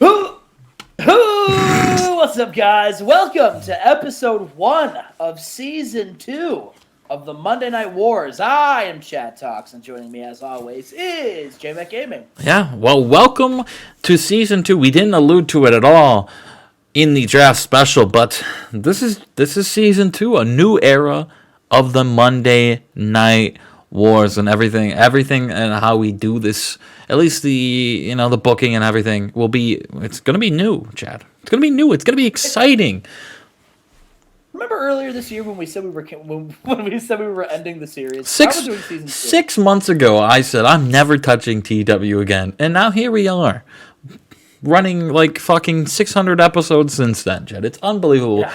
What's up, guys? Welcome to episode 1 of season 2 of the Monday Night Wars. I am Chad Talks, and joining me as always is Jmack Gaming. Yeah, well, welcome to season 2. We didn't allude to it at all in the draft special, but this is season 2, a new era of the Monday Night Wars and everything and how we do this. At least the booking and everything it's going to be new, Chad. It's going to be new. It's going to be exciting. Remember earlier this year when we said we were ending the series? 6 months ago, I said I'm never touching TW again, and now here we are, running like fucking 600 episodes since then, Chad. It's unbelievable. Yeah.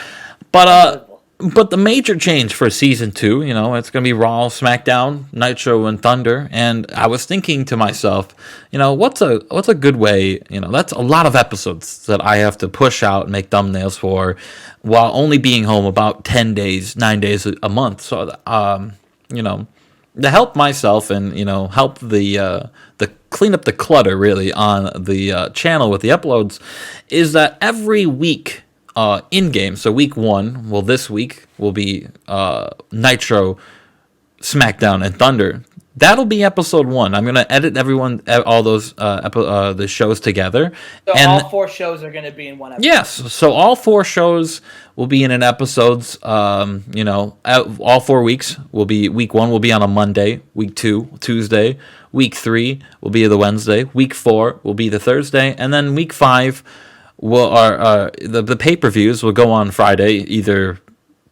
But the major change for season 2, it's going to be Raw, Smackdown, Nitro, and Thunder. And I was thinking to myself, what's a good way? That's a lot of episodes that I have to push out and make thumbnails for, while only being home about 9 days a month. So, to help myself and help the clean up the clutter really on the channel with the uploads, is that every week. In-game, so week 1, this week will be Nitro, Smackdown, and Thunder. That'll be episode 1. I'm going to edit all those the shows together. So all 4 shows are going to be in one episode? Yes, so all 4 shows will be in an episodes, all 4 weeks will be, week 1 will be on a Monday, week 2, Tuesday, week 3 will be the Wednesday, week 4 will be the Thursday, and then week 5 the pay-per-views will go on Friday, either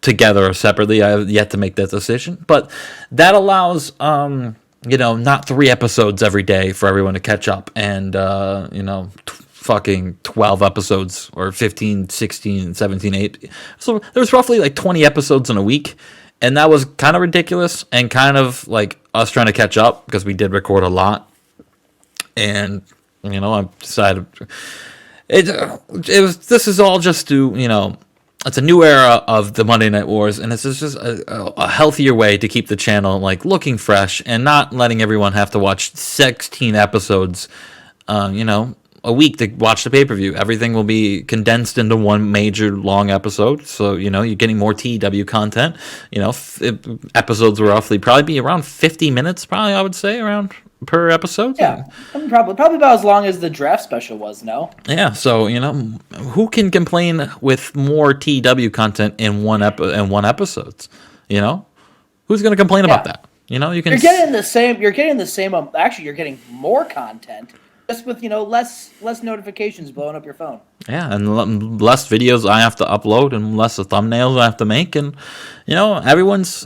together or separately. I have yet to make that decision, but that allows not 3 episodes every day for everyone to catch up, and fucking 12 episodes or 15, 16, 17, 8. So there's roughly like 20 episodes in a week, and that was kind of ridiculous and kind of like us trying to catch up because we did record a lot, and I decided. This is all just to, it's a new era of the Monday Night Wars, and this is just a healthier way to keep the channel like looking fresh and not letting everyone have to watch 16 episodes, a week to watch the pay-per-view. Everything will be condensed into one major long episode, so you're getting more TW content. Episodes will roughly probably be around 50 minutes, I would say, around per episode. Yeah, probably about as long as the draft special was. No. Yeah, so who can complain with more TW content in one episodes? Who's going to complain about that? You can. You're getting the same. You're getting the same. Actually, you're getting more content. Just with less notifications blowing up your phone. Yeah, and less videos I have to upload, and less thumbnails I have to make, and everyone's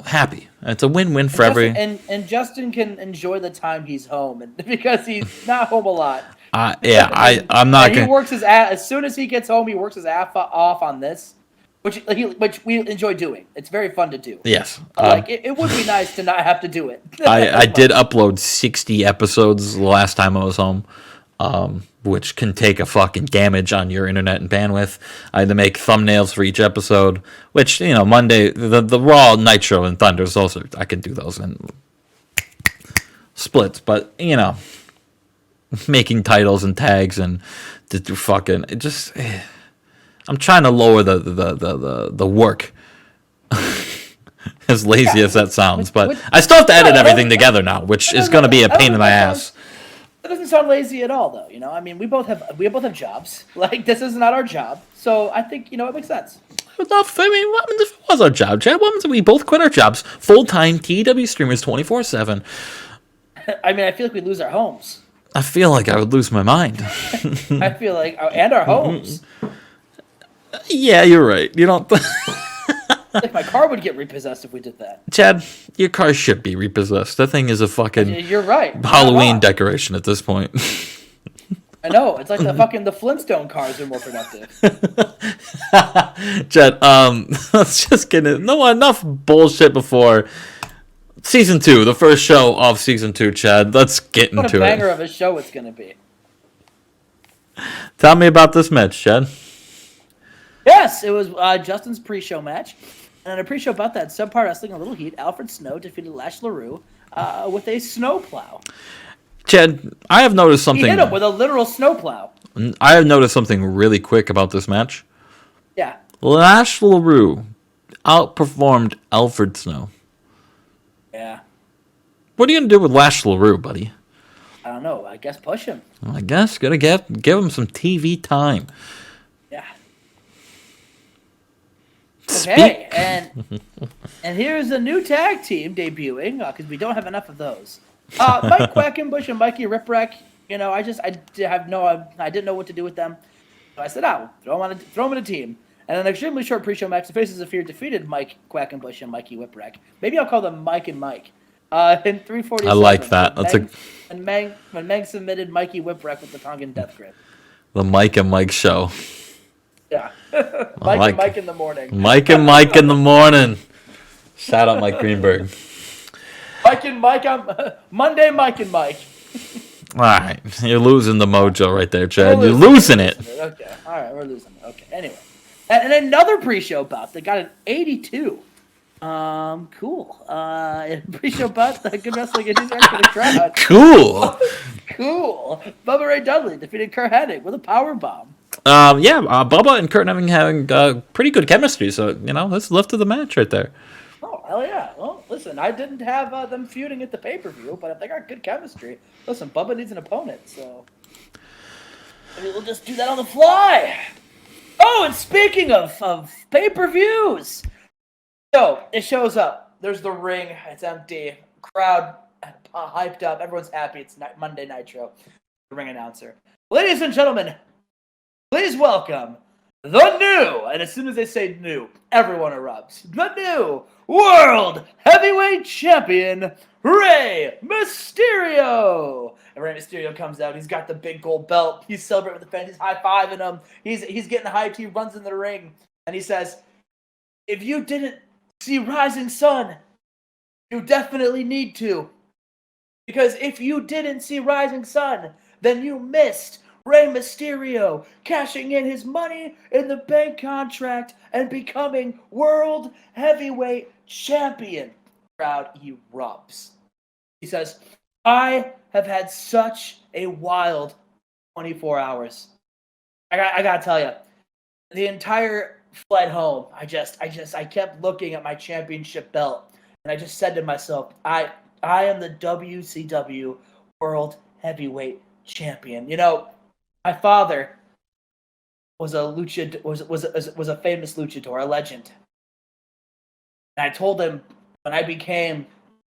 happy. It's a win-win for everyone. And Justin can enjoy the time he's home, and because he's not home a lot. I'm not. He works his ass as soon as he gets home. He works his ass off on this, which we enjoy doing. It's very fun to do. Yes. It would be nice to not have to do it. I did upload 60 episodes the last time I was home, which can take a fucking damage on your internet and bandwidth. I had to make thumbnails for each episode, which, Monday, the Raw, Nitro, and Thunders also, I can do those in splits, but, making titles and tags and it just... I'm trying to lower the work. As lazy as that sounds, but I still have to edit everything together now, which is going to be a pain in my ass. That doesn't sound lazy at all, though. I mean, we both have jobs. Like, this is not our job, so I think it makes sense. What happens if it was our job, Chad? What happens if we both quit our jobs? Full-time TW streamers, 24/7. I mean, I feel like we'd lose our homes. I feel like I would lose my mind. I feel like, and our homes. Yeah, you're right. You don't. Like my car would get repossessed if we did that. Chad, your car should be repossessed. That thing is a fucking. You're right. Halloween decoration at this point. I know. It's like the Flintstone cars are more productive. Chad, let's just get it. No, enough bullshit before season 2, the first show of season 2. Chad, let's get into it. What a banger of a show it's gonna be. Tell me about this match, Chad. Yes, it was Justin's pre-show match. And a pre-show about that, Subpar Wrestling, a little heat. Alfred Snow defeated Lash LaRue with a snowplow. Chad, I have noticed something. He hit him with a literal snowplow. I have noticed something really quick about this match. Yeah. Lash LaRue outperformed Alfred Snow. Yeah. What are you going to do with Lash LaRue, buddy? I don't know. I guess push him. I guess gotta give him some TV time. Yeah. Speak. Okay, and here's a new tag team debuting because we don't have enough of those. Mike Quackenbush and Mikey Ripwreck. You know, I didn't know what to do with them. So I said, throw them in a team. And an extremely short pre-show match, the Faces of Fear defeated Mike Quackenbush and Mikey Whipwreck. Maybe I'll call them Mike and Mike. In 347. I like that. When Meng submitted Mikey Whipwreck with the Tongan Death Grip. The Mike and Mike show. Yeah. Mike in the morning. Mike and Mike in the morning. Shout out Mike Greenberg. Mike and Mike on Monday. Mike and Mike. All right, you're losing the mojo right there, Chad. You're losing it. Okay, all right, we're losing it. Okay, anyway, and another pre-show bout that got an 82. Cool. Pre-show bout, good wrestling and for the crowd. Cool. Cool. Bubba Ray Dudley defeated Kurt Hennig with a power bomb. Bubba and Kurt having pretty good chemistry, so that's the lift of the match right there. Oh, hell yeah. Well, listen, I didn't have them feuding at the pay-per-view, but if they got good chemistry, listen, Bubba needs an opponent, so maybe we'll just do that on the fly. Oh, and speaking of pay-per-views, so it shows up. There's the ring. It's empty. Crowd hyped up. Everyone's happy. It's Monday Nitro. The ring announcer. Ladies and gentlemen, please welcome the new, and as soon as they say new, everyone erupts. The new World Heavyweight Champion, Rey Mysterio. And Rey Mysterio comes out. He's got the big gold belt. He's celebrating with the fans. He's high-fiving them. He's getting hyped. He runs in the ring, and he says, if you didn't see Rising Sun, you definitely need to. Because if you didn't see Rising Sun, then you missed Rey Mysterio cashing in his Money in the Bank contract and becoming World Heavyweight Champion. The crowd erupts. He says, I have had such a wild 24 hours. I gotta tell you, the entire flight home, I kept looking at my championship belt, and I just said to myself, I am the WCW World Heavyweight Champion. My father was a famous luchador, a legend. And I told him when I became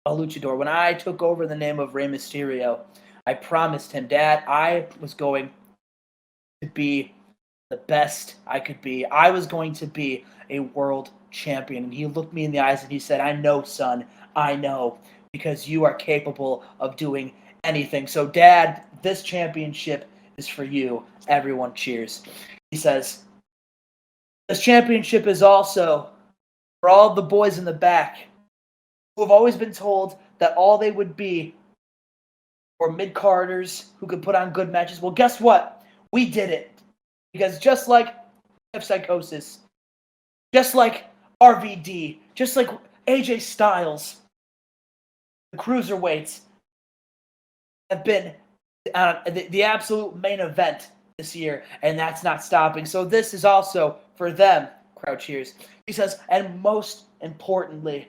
a luchador, when I took over the name of Rey Mysterio, I promised him, Dad, I was going to be the best I could be. I was going to be a world champion. And he looked me in the eyes and he said, I know, son, I know, because you are capable of doing anything. So, Dad, this championship is for you. Everyone cheers. He says, this championship is also for all the boys in the back who have always been told that all they would be were mid-carders who could put on good matches. Well, guess what? We did it. Because just like Psychosis, just like RVD, just like AJ Styles, the cruiserweights have been the absolute main event this year, and that's not stopping. So this is also for them. Crowd cheers. He says, and most importantly,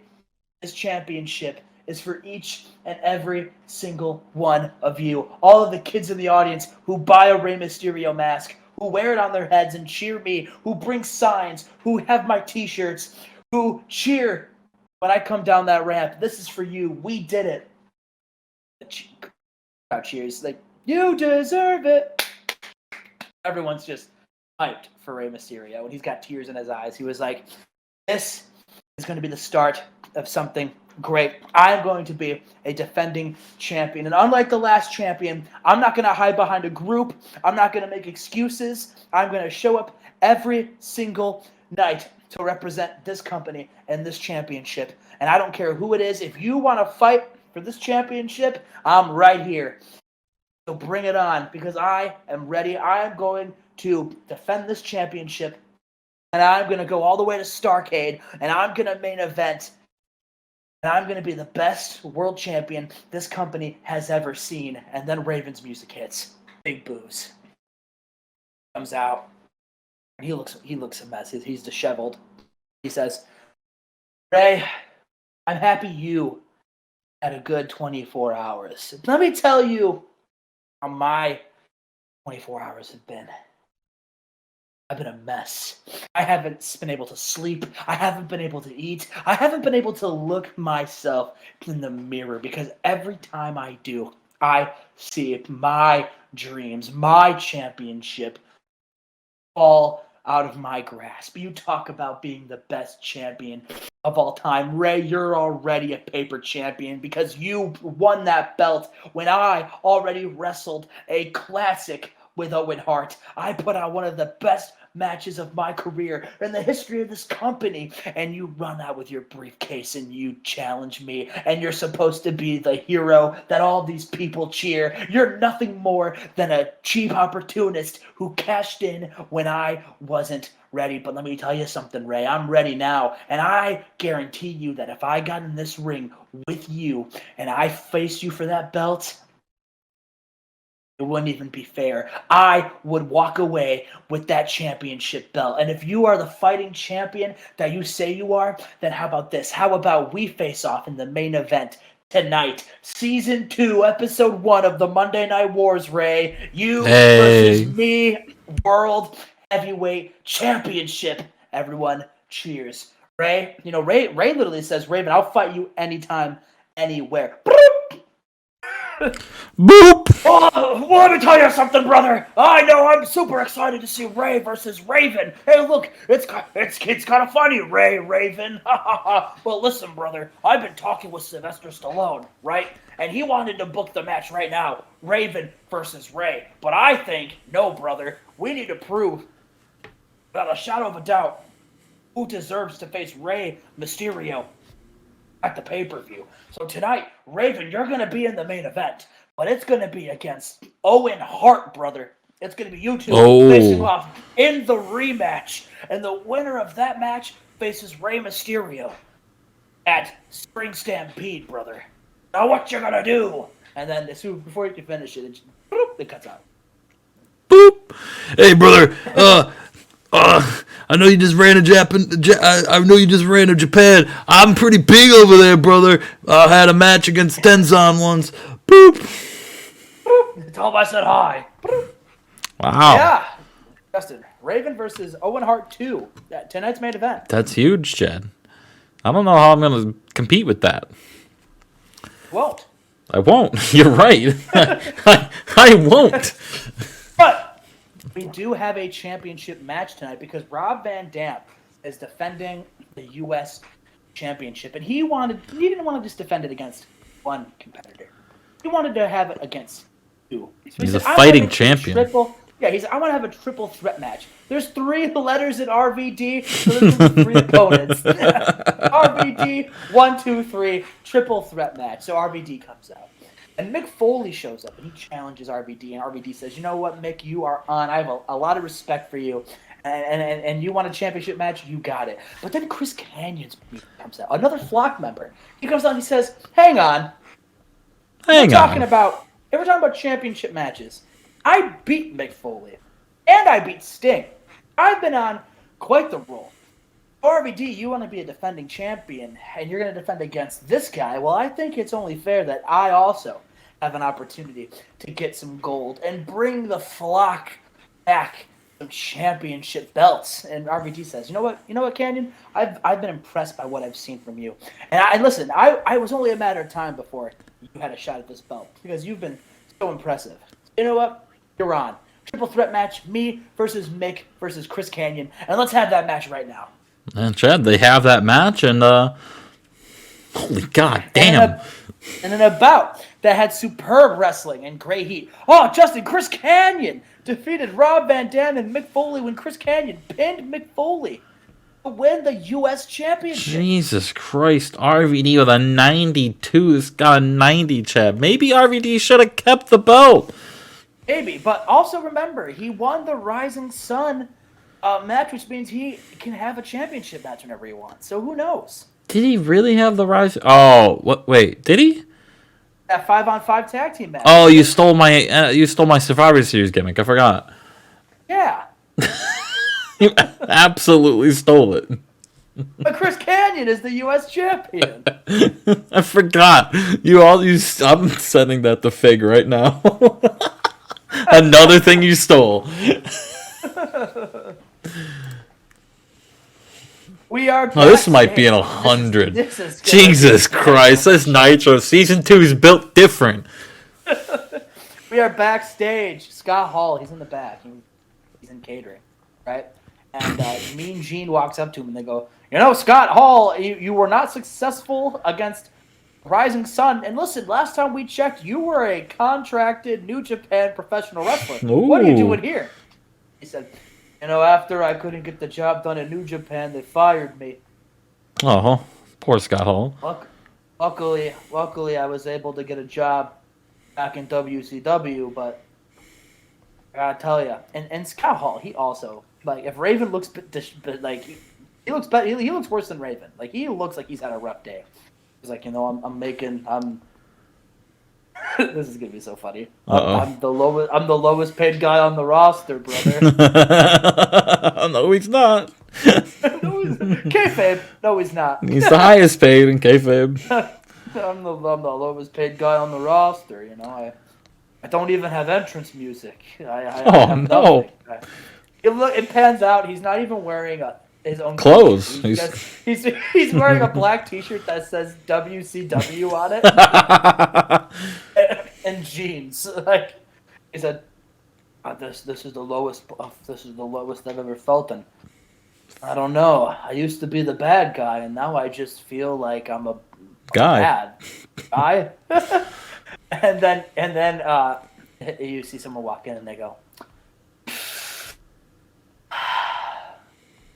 this championship is for each and every single one of you. All of the kids in the audience who buy a Rey Mysterio mask, who wear it on their heads and cheer me, who bring signs, who have my t-shirts, who cheer when I come down that ramp. This is for you. We did it. Crowd cheers. Like, you deserve it. Everyone's just hyped for Rey Mysterio, and he's got tears in his eyes. He was like, this is going to be the start of something great. I'm going to be a defending champion. And unlike the last champion, I'm not going to hide behind a group. I'm not going to make excuses. I'm going to show up every single night to represent this company and this championship. And I don't care who it is. If you want to fight for this championship, I'm right here. So bring it on, because I am ready. I am going to defend this championship, and I'm going to go all the way to Starrcade, and I'm going to main event, and I'm going to be the best world champion this company has ever seen. And then Raven's music hits. Big boos. comes out, and he looks a mess. He's disheveled. He says, "Ray, I'm happy you had a good 24 hours. Let me tell you how my 24 hours have been. I've been a mess. I haven't been able to sleep. I haven't been able to eat. I haven't been able to look myself in the mirror because every time I do, I see my dreams, my championship fall out of my grasp. You talk about being the best champion of all time. Ray, you're already a paper champion because you won that belt when I already wrestled a classic with Owen Hart. I put on one of the best matches of my career in the history of this company, and you run out with your briefcase and you challenge me, and you're supposed to be the hero that all these people cheer. You're nothing more than a cheap opportunist who cashed in when I wasn't ready. But let me tell you something, Ray, I'm ready now, and I guarantee you that if I got in this ring with you and I faced you for that belt, it wouldn't even be fair. I would walk away with that championship belt. And if you are the fighting champion that you say you are, then how about this? How about we face off in the main event tonight? Season 2, Episode 1 of the Monday Night Wars, Ray. You versus me, World Heavyweight Championship. Everyone cheers. Ray, Ray literally says, Raven, I'll fight you anytime, anywhere. Boop! Oh, well, let me tell you something, brother. I know I'm super excited to see Ray versus Raven. Hey, look, it's kind of funny, Raven. Well, listen, brother, I've been talking with Sylvester Stallone, right? And he wanted to book the match right now, Raven versus Ray. But I think, no, brother, we need to prove, without a shadow of a doubt, who deserves to face Rey Mysterio at the pay-per-view. So tonight, Raven, you're going to be in the main event, but it's going to be against Owen Hart, brother. It's going to be you two facing off in the rematch, and the winner of that match faces Rey Mysterio at Spring Stampede, brother. Now what you going to do? And then before you can finish it, it cuts out. Boop! Hey, brother, I know you just ran to Japan. I know you just ran to Japan. I'm pretty big over there, brother. I had a match against Tenzan once. Boop. Boop. Tell him I said hi. Boop. Wow. Yeah. Justin, Raven versus Owen Hart 2. Tonight's main event. That's huge, Chad. I don't know how I'm going to compete with that. Won't. I won't. You're right. I won't. But we do have a championship match tonight because Rob Van Dam is defending the U.S. Championship. And he didn't want to just defend it against one competitor. He wanted to have it against two. So he's a fighting champion. I want to have a triple threat match. There's 3 letters in RVD, so there's 3 opponents. RVD, 1, 2, 3, triple threat match. So RVD comes out. And Mick Foley shows up, and he challenges RVD, and RVD says, you know what, Mick, you are on. I have a lot of respect for you, and you want a championship match, you got it. But then Chris Canyon's comes out, another Flock member. He comes out and he says, hang on. We're talking about championship matches. I beat Mick Foley, and I beat Sting. I've been on quite the roll. RVD, you want to be a defending champion, and you're going to defend against this guy. Well, I think it's only fair that I also have an opportunity to get some gold and bring the Flock back some championship belts. And RVD says, you know what, Canyon? I've been impressed by what I've seen from you. And I was only a matter of time before you had a shot at this belt because you've been so impressive. You know what? You're on. Triple threat match, me versus Mick versus Chris Canyon, and let's have that match right now. And Chad, they have that match, and holy god damn. And an bout that had superb wrestling and great heat. Oh, Justin, Chris Canyon defeated Rob Van Dam and Mick Foley when Chris Canyon pinned Mick Foley to win the U.S. Championship. Jesus Christ, RVD with a 92. This got a 90, Chad. Maybe RVD should have kept the belt. Maybe, but also remember, he won the Rising Sun match, which means he can have a championship match whenever he wants. So who knows? Did he really have the rise? Oh, what? Wait, did he? That 5-on-5 tag team match. Oh, you stole my Survivor Series gimmick. I forgot. Yeah, You absolutely stole it. But Chris Kanyon is the U.S. champion. I forgot. I'm sending that to Fig right now. Another thing you stole. We are. Oh, this might be in 100. This is Jesus Christ, this Nitro season 2 is built different. We are backstage. Scott Hall, he's in the back. He's in catering, right? And Mean Gene walks up to him and they go, Scott Hall, you were not successful against Rising Sun. And listen, last time we checked, you were a contracted New Japan professional wrestler. Ooh. What are you doing here? He said, after I couldn't get the job done in New Japan, they fired me. Oh, poor Scott Hall. Luckily, I was able to get a job back in WCW, but I gotta tell you, and Scott Hall, he also, like, if Raven looks like he looks better, he looks worse than Raven. Like, he looks like he's had a rough day. He's like, this is gonna be so funny. I'm the lowest paid guy on the roster, brother. No, he's not. Kayfabe. No, he's not. He's the highest paid in kayfabe. I'm the lowest paid guy on the roster. I don't even have entrance music. I have no! It pans out. He's not even wearing his own clothes. He's wearing a black T-shirt that says WCW on it, and jeans. Like, he said, "This is the lowest. This is the lowest I've ever felt." And I don't know. I used to be the bad guy, and now I just feel like I'm a bad guy. and then you see someone walk in, and they go,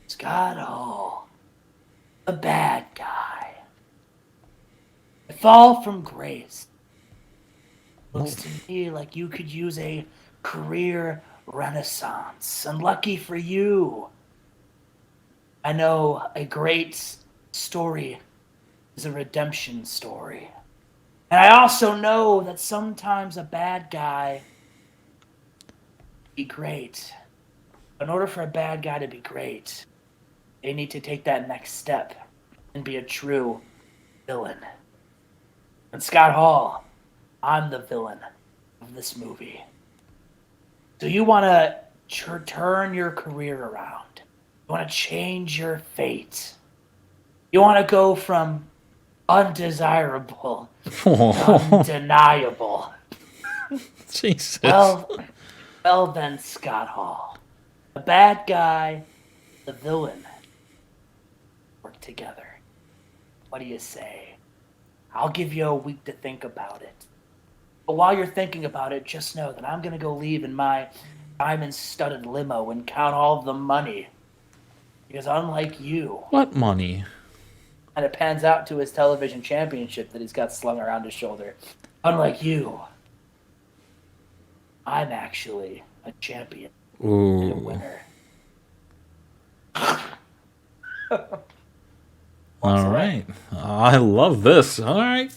Scott Hall, the bad guy. A fall from grace. Looks to me like you could use a career renaissance. And lucky for you, I know a great story is a redemption story. And I also know that sometimes a bad guy be great. In order for a bad guy to be great, they need to take that next step and be a true villain. And Scott Hall, I'm the villain of this movie. So you want to turn your career around. You want to change your fate. You want to go from undesirable to undeniable. Jesus. Well then, Scott Hall. The bad guy, the villain, work together. What do you say? I'll give you a week to think about it. But while you're thinking about it, just know that I'm going to go leave in my diamond-studded limo and count all the money. Because unlike you... What money? And it pans out to his television championship that he's got slung around his shoulder. Unlike you, I'm actually a champion. Ooh. And a winner. All right. I love this. All right.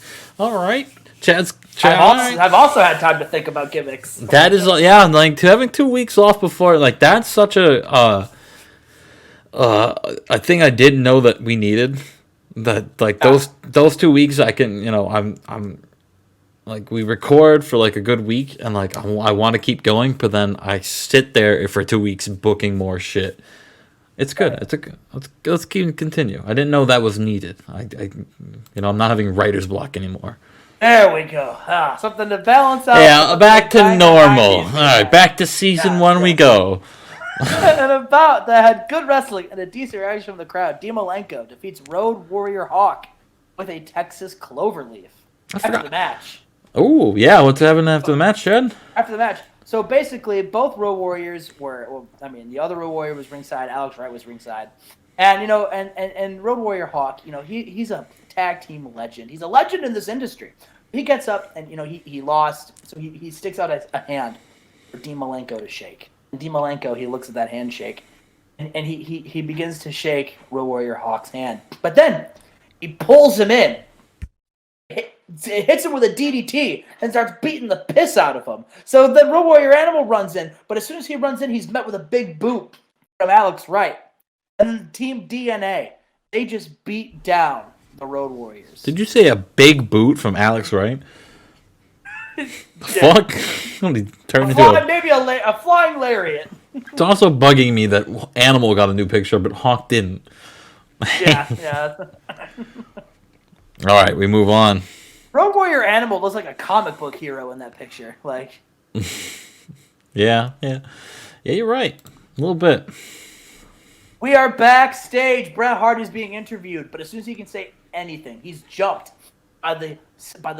Chad. I've also had time to think about gimmicks. That is, yeah, like having 2 weeks off before, like that's such a thing I didn't know that we needed. That like those 2 weeks I can, I'm like we record for like a good week and like I want to keep going, but then I sit there for 2 weeks booking more shit. It's good. Let's continue. I didn't know that was needed. I'm not having writer's block anymore. There we go. Something to balance out. Yeah, back to normal. All right, back to season 1 we go. And about that had good wrestling and a decent reaction from the crowd. Dean Malenko defeats Road Warrior Hawk with a Texas Cloverleaf after the match. Oh, yeah. What's happening after the match, Chad? After the match. So basically, both Road Warriors were, the other Road Warrior was ringside, Alex Wright was ringside. And, and Road Warrior Hawk, he's a tag team legend. He's a legend in this industry. He gets up and, he lost, so he sticks out a hand for Dean Malenko to shake. And Dean Malenko, he looks at that handshake, and he begins to shake Road Warrior Hawk's hand. But then, he pulls him in. Hits him with a DDT and starts beating the piss out of him. So then Road Warrior Animal runs in, but as soon as he runs in, he's met with a big boot from Alex Wright. And Team DNA, they just beat down the Road Warriors. Did you say a big boot from Alex Wright? Fuck. Maybe a flying lariat. It's also bugging me that Animal got a new picture, but Hawk didn't. Yeah. All right, we move on. Road Warrior Animal looks like a comic book hero in that picture. Like, yeah, you're right. A little bit. We are backstage. Bret Hart is being interviewed, but as soon as he can say anything, he's jumped by the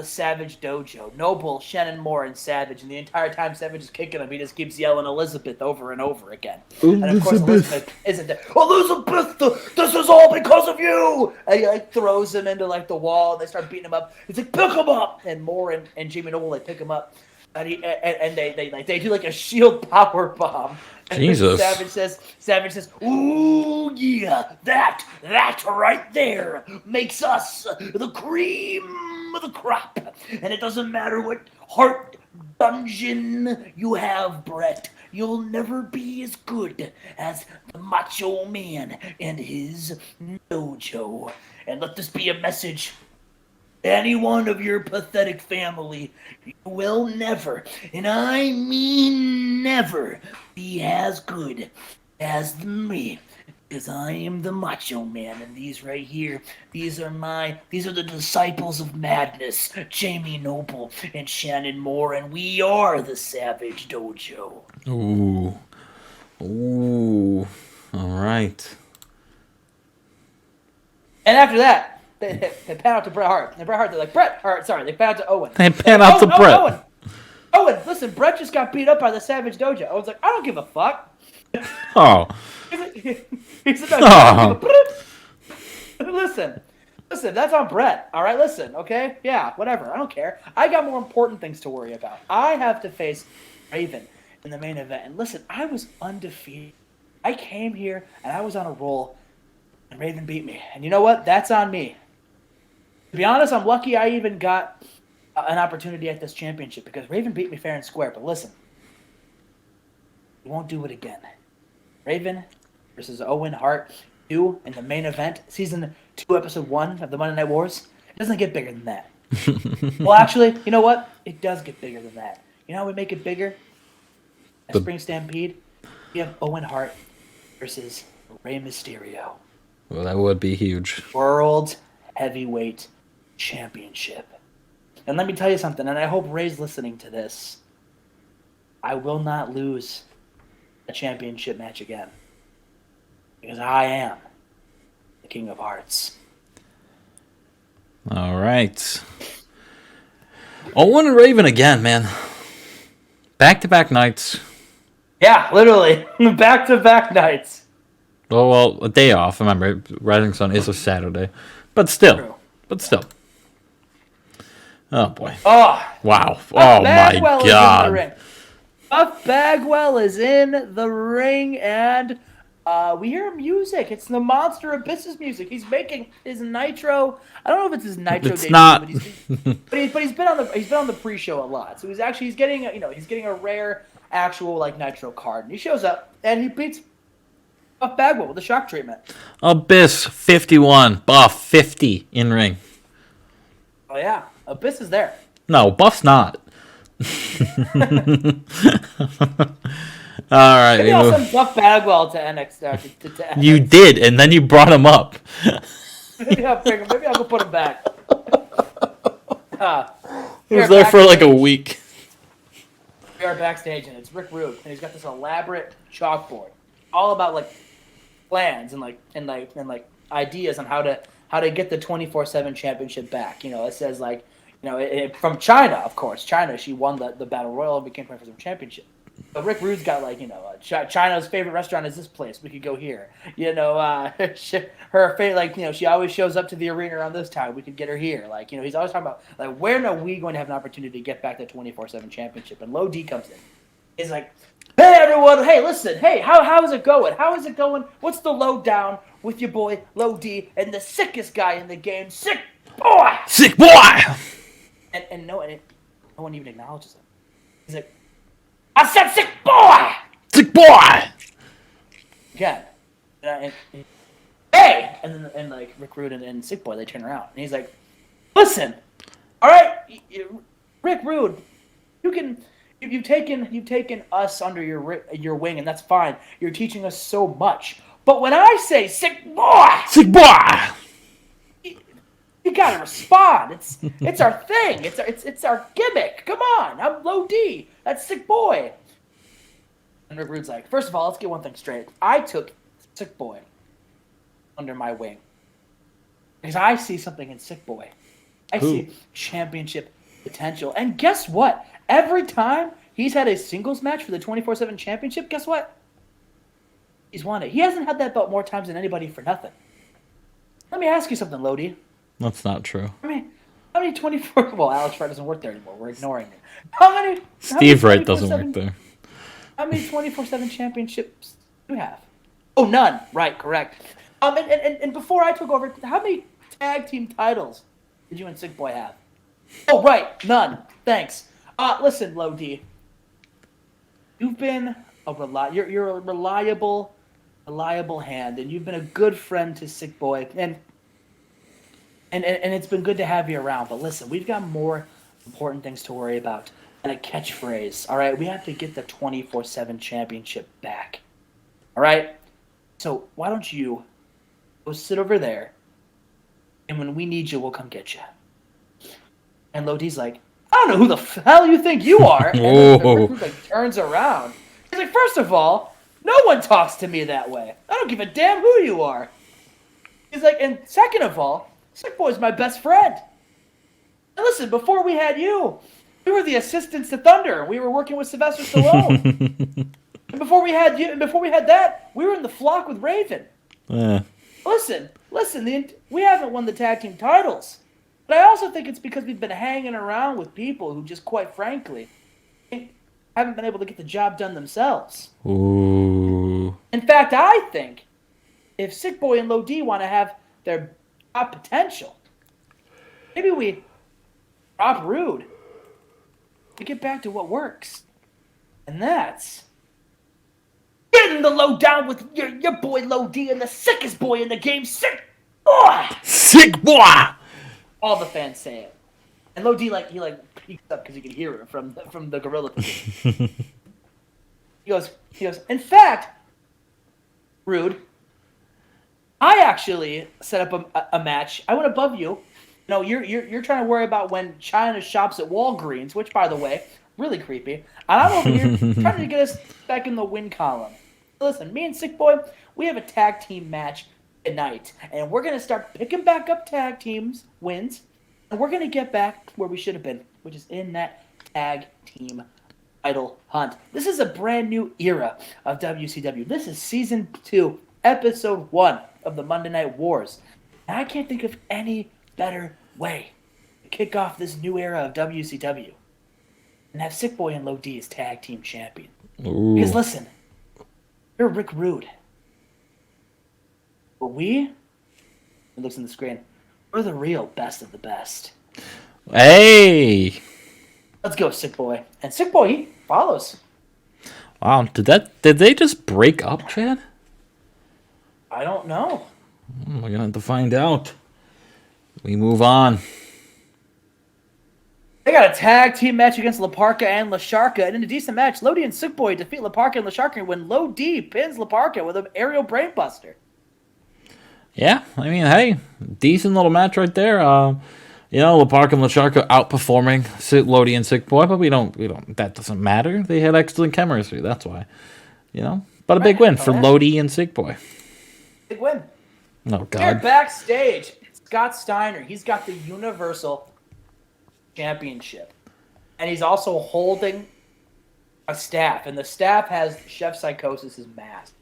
Savage Dojo. Noble, Shannon Moore, and Savage, and the entire time Savage is kicking him, he just keeps yelling Elizabeth over and over again. And of course Elizabeth isn't there. Elizabeth, this is all because of you! And he throws him into the wall, and they start beating him up. He's like, pick him up! And Moore and Jamie Noble pick him up. And they do a shield power bomb. And Jesus. Savage says, ooh yeah, that right there makes us the cream of the crop. And it doesn't matter what heart dungeon you have, Bret. You'll never be as good as the Macho Man and his dojo. And let this be a message. Any one of your pathetic family, you will never, and I mean never, be as good as me. Because I am the Macho Man, and these right here, these are the disciples of madness, Jamie Noble and Shannon Moore, and we are the Savage Dojo. Ooh. All right. And after that, they pan out to Bret Hart. And Bret Hart, they're like, they pan out to Owen. They pan out to Bret. Owen, listen, Bret just got beat up by the Savage Dojo. Owen's like, I don't give a fuck. Oh. He's like, listen, that's on Bret. All right, listen, okay? Yeah, whatever. I don't care. I got more important things to worry about. I have to face Raven in the main event. And listen, I was undefeated. I came here, and I was on a roll, and Raven beat me. And you know what? That's on me. To be honest, I'm lucky I even got an opportunity at this championship because Raven beat me fair and square. But listen, he won't do it again. Raven versus Owen Hart 2 in the main event, Season 2, Episode 1 of the Monday Night Wars. It doesn't get bigger than that. Well, actually, you know what? It does get bigger than that. You know how we make it bigger? At Spring Stampede, we have Owen Hart versus Rey Mysterio. Well, that would be huge. World Heavyweight Championship. And let me tell you something, and I hope Ray's listening to this. I will not lose a championship match again. Because I am the King of Hearts. All right. Owen and Raven again, man. Back-to-back nights. Yeah, literally. Back-to-back nights. Oh, well, a day off. Remember, Rising Sun is a Saturday. But still. Oh, boy. Oh. Wow. Oh, my God. Buff Bagwell is in the ring, and we hear music. It's the Monster Abysses music. He's making his Nitro. I don't know if it's his Nitro. It's debut, not. But he's been on the pre-show a lot. So he's getting a rare actual Nitro card. And he shows up and he beats Buff Bagwell with a shock treatment. Abyss 51, Buff 50 in ring. Oh yeah, Abyss is there. No, Buff's not. All right. Maybe I'll send Buff Bagwell to NXT. To NXT. You did, and then you brought him up. Maybe I'll go put him back. He was there for a week. We are backstage, and it's Rick Rude, and he's got this elaborate chalkboard, all about plans and ideas on how to get the 24/7 championship back. It says from China, of course. China, she won the Battle Royal and became 24/7 championship. But Rick Rude's got China's favorite restaurant is this place. We could go here. Her favorite, she always shows up to the arena around this time. We could get her here. He's always talking about when are we going to have an opportunity to get back that 24/7 championship? And Low D comes in. He's like, hey everyone, hey listen, hey how is it going? How is it going? What's the lowdown with your boy Low D and the sickest guy in the game, Sick Boy? Sick Boy. And no one even acknowledges him. He's like, I said Sick Boy! Sick Boy! again. Hey! And like Rick Rude and Sick Boy, they turn around. And he's like, listen, all right, Rick Rude, you've taken us under your wing, and that's fine. You're teaching us so much. But when I say Sick Boy, you gotta respond. It's our thing. It's our gimmick. Come on, I'm Low D. That's Sick Boy. And Rick Rude's like, first of all, let's get one thing straight. I took Sick Boy under my wing because I see something in Sick Boy. I see championship potential. And guess what? Every time he's had a singles match for the 24/7 championship, guess what? He's won it. He hasn't had that belt more times than anybody for nothing. Let me ask you something, Lodi. That's not true. I mean, how many 24... Well, Alex Wright doesn't work there anymore. We're ignoring it. How many... Steve Wright doesn't work there. How many 24/7 championships do you have? Oh, none. Right, correct. And before I took over, how many tag team titles did you and Sick Boy have? Oh, right. None. Thanks. Listen, Low D. You've been you're a reliable hand, and you've been a good friend to Sick Boy, and it's been good to have you around. But listen, we've got more important things to worry about than a catchphrase. All right, we have to get the 24/7 championship back. All right. So why don't you go sit over there, and when we need you, we'll come get you. And Lodi's like, I don't know who the hell you think you are. And then Rick like turns around. He's like, first of all, no one talks to me that way. I don't give a damn who you are. He's like, and second of all, Sick Boy's my best friend. And listen, before we had you, we were the assistants to Thunder. We were working with Sylvester Stallone. And before we had that, we were in the flock with Raven. Listen, we haven't won the tag team titles. But I also think it's because we've been hanging around with people who just, quite frankly, haven't been able to get the job done themselves. Ooh. In fact, I think if Sick Boy and Low D want to have their top potential, maybe we drop Rude to get back to what works. And that's getting the low down with your boy Low D and the sickest boy in the game, Sick Boy! Sick Boy! All the fans say it. And Low D, he peeks up because he can hear it from the gorilla position. He goes, in fact, Rude, I actually set up a match. I went above you. No, you're trying to worry about when China shops at Walgreens, which, by the way, really creepy. And I'm over here trying to get us back in the win column. Listen, me and Sick Boy, we have a tag team match tonight, and we're gonna start picking back up tag teams wins, and we're gonna get back where we should have been, which is in that tag team title hunt. This is a brand new era of WCW. This is season 2, episode 1 of the Monday Night Wars, and I can't think of any better way to kick off this new era of WCW and have Sick Boy and Low D as tag team champion. Ooh. Because listen, you're Rick Rude. But he looks in the screen, we're the real best of the best. Hey! Let's go, Sick Boy. And Sick Boy, he follows. Wow, did they just break up, Chad? I don't know. We're gonna have to find out. We move on. They got a tag team match against La Parka and La Sharka, and in a decent match, Low D and Sick Boy defeat La Parka and La Sharka when Low D pins La Parka with an aerial brainbuster. Yeah, I mean, hey, decent little match right there. La Parka and La Sharka outperforming Lodi and Sick Boy, but we don't. That doesn't matter. They had excellent chemistry. That's why, But a big win for Lodi and Sick Boy. Big win. Oh God. Here backstage, Scott Steiner. He's got the Universal Championship, and he's also holding a staff, and the staff has Chef Psychosis' mask.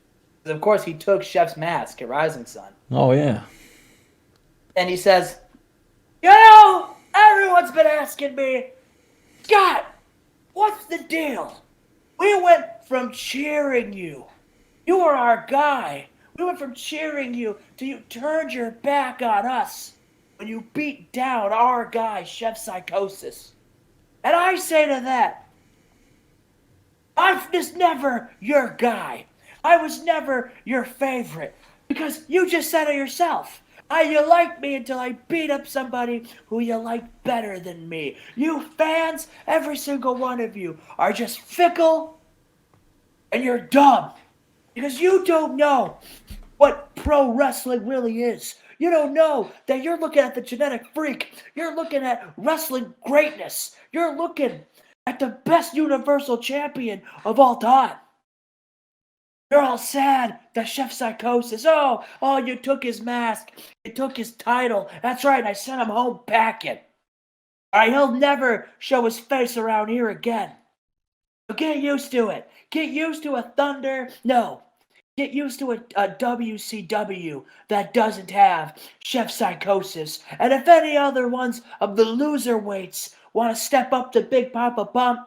Because of course he took Chef's mask at Rising Sun. Oh yeah. And he says, everyone's been asking me, Scott, what's the deal? We went from cheering you. You were our guy. We went from cheering you to you turned your back on us when you beat down our guy, Chef Psychosis. And I say to that, I'm just never your guy. I was never your favorite because you just said it yourself. You liked me until I beat up somebody who you like better than me. You fans, every single one of you, are just fickle and you're dumb because you don't know what pro wrestling really is. You don't know that you're looking at the genetic freak. You're looking at wrestling greatness. You're looking at the best universal champion of all time. You're all sad that Chef Psychosis. Oh, you took his mask. You took his title. That's right, I sent him home packing. All right, he'll never show his face around here again. But get used to it. Get used to a Thunder. No. Get used to a WCW that doesn't have Chef Psychosis. And if any other ones of the loser weights want to step up to Big Papa Pump,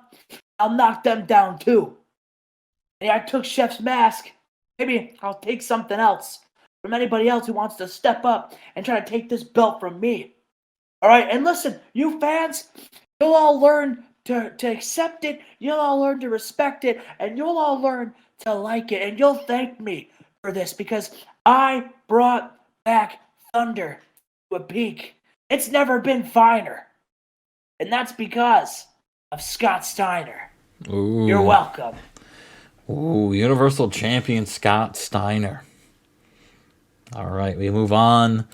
I'll knock them down too. And I took Chef's mask. Maybe I'll take something else from anybody else who wants to step up and try to take this belt from me. All right, and listen, you fans, you'll all learn to accept it. You'll all learn to respect it. And you'll all learn to like it. And you'll thank me for this because I brought back Thunder to a peak. It's never been finer. And that's because of Scott Steiner. Ooh. You're welcome. Ooh, Universal Champion Scott Steiner. All right, we move on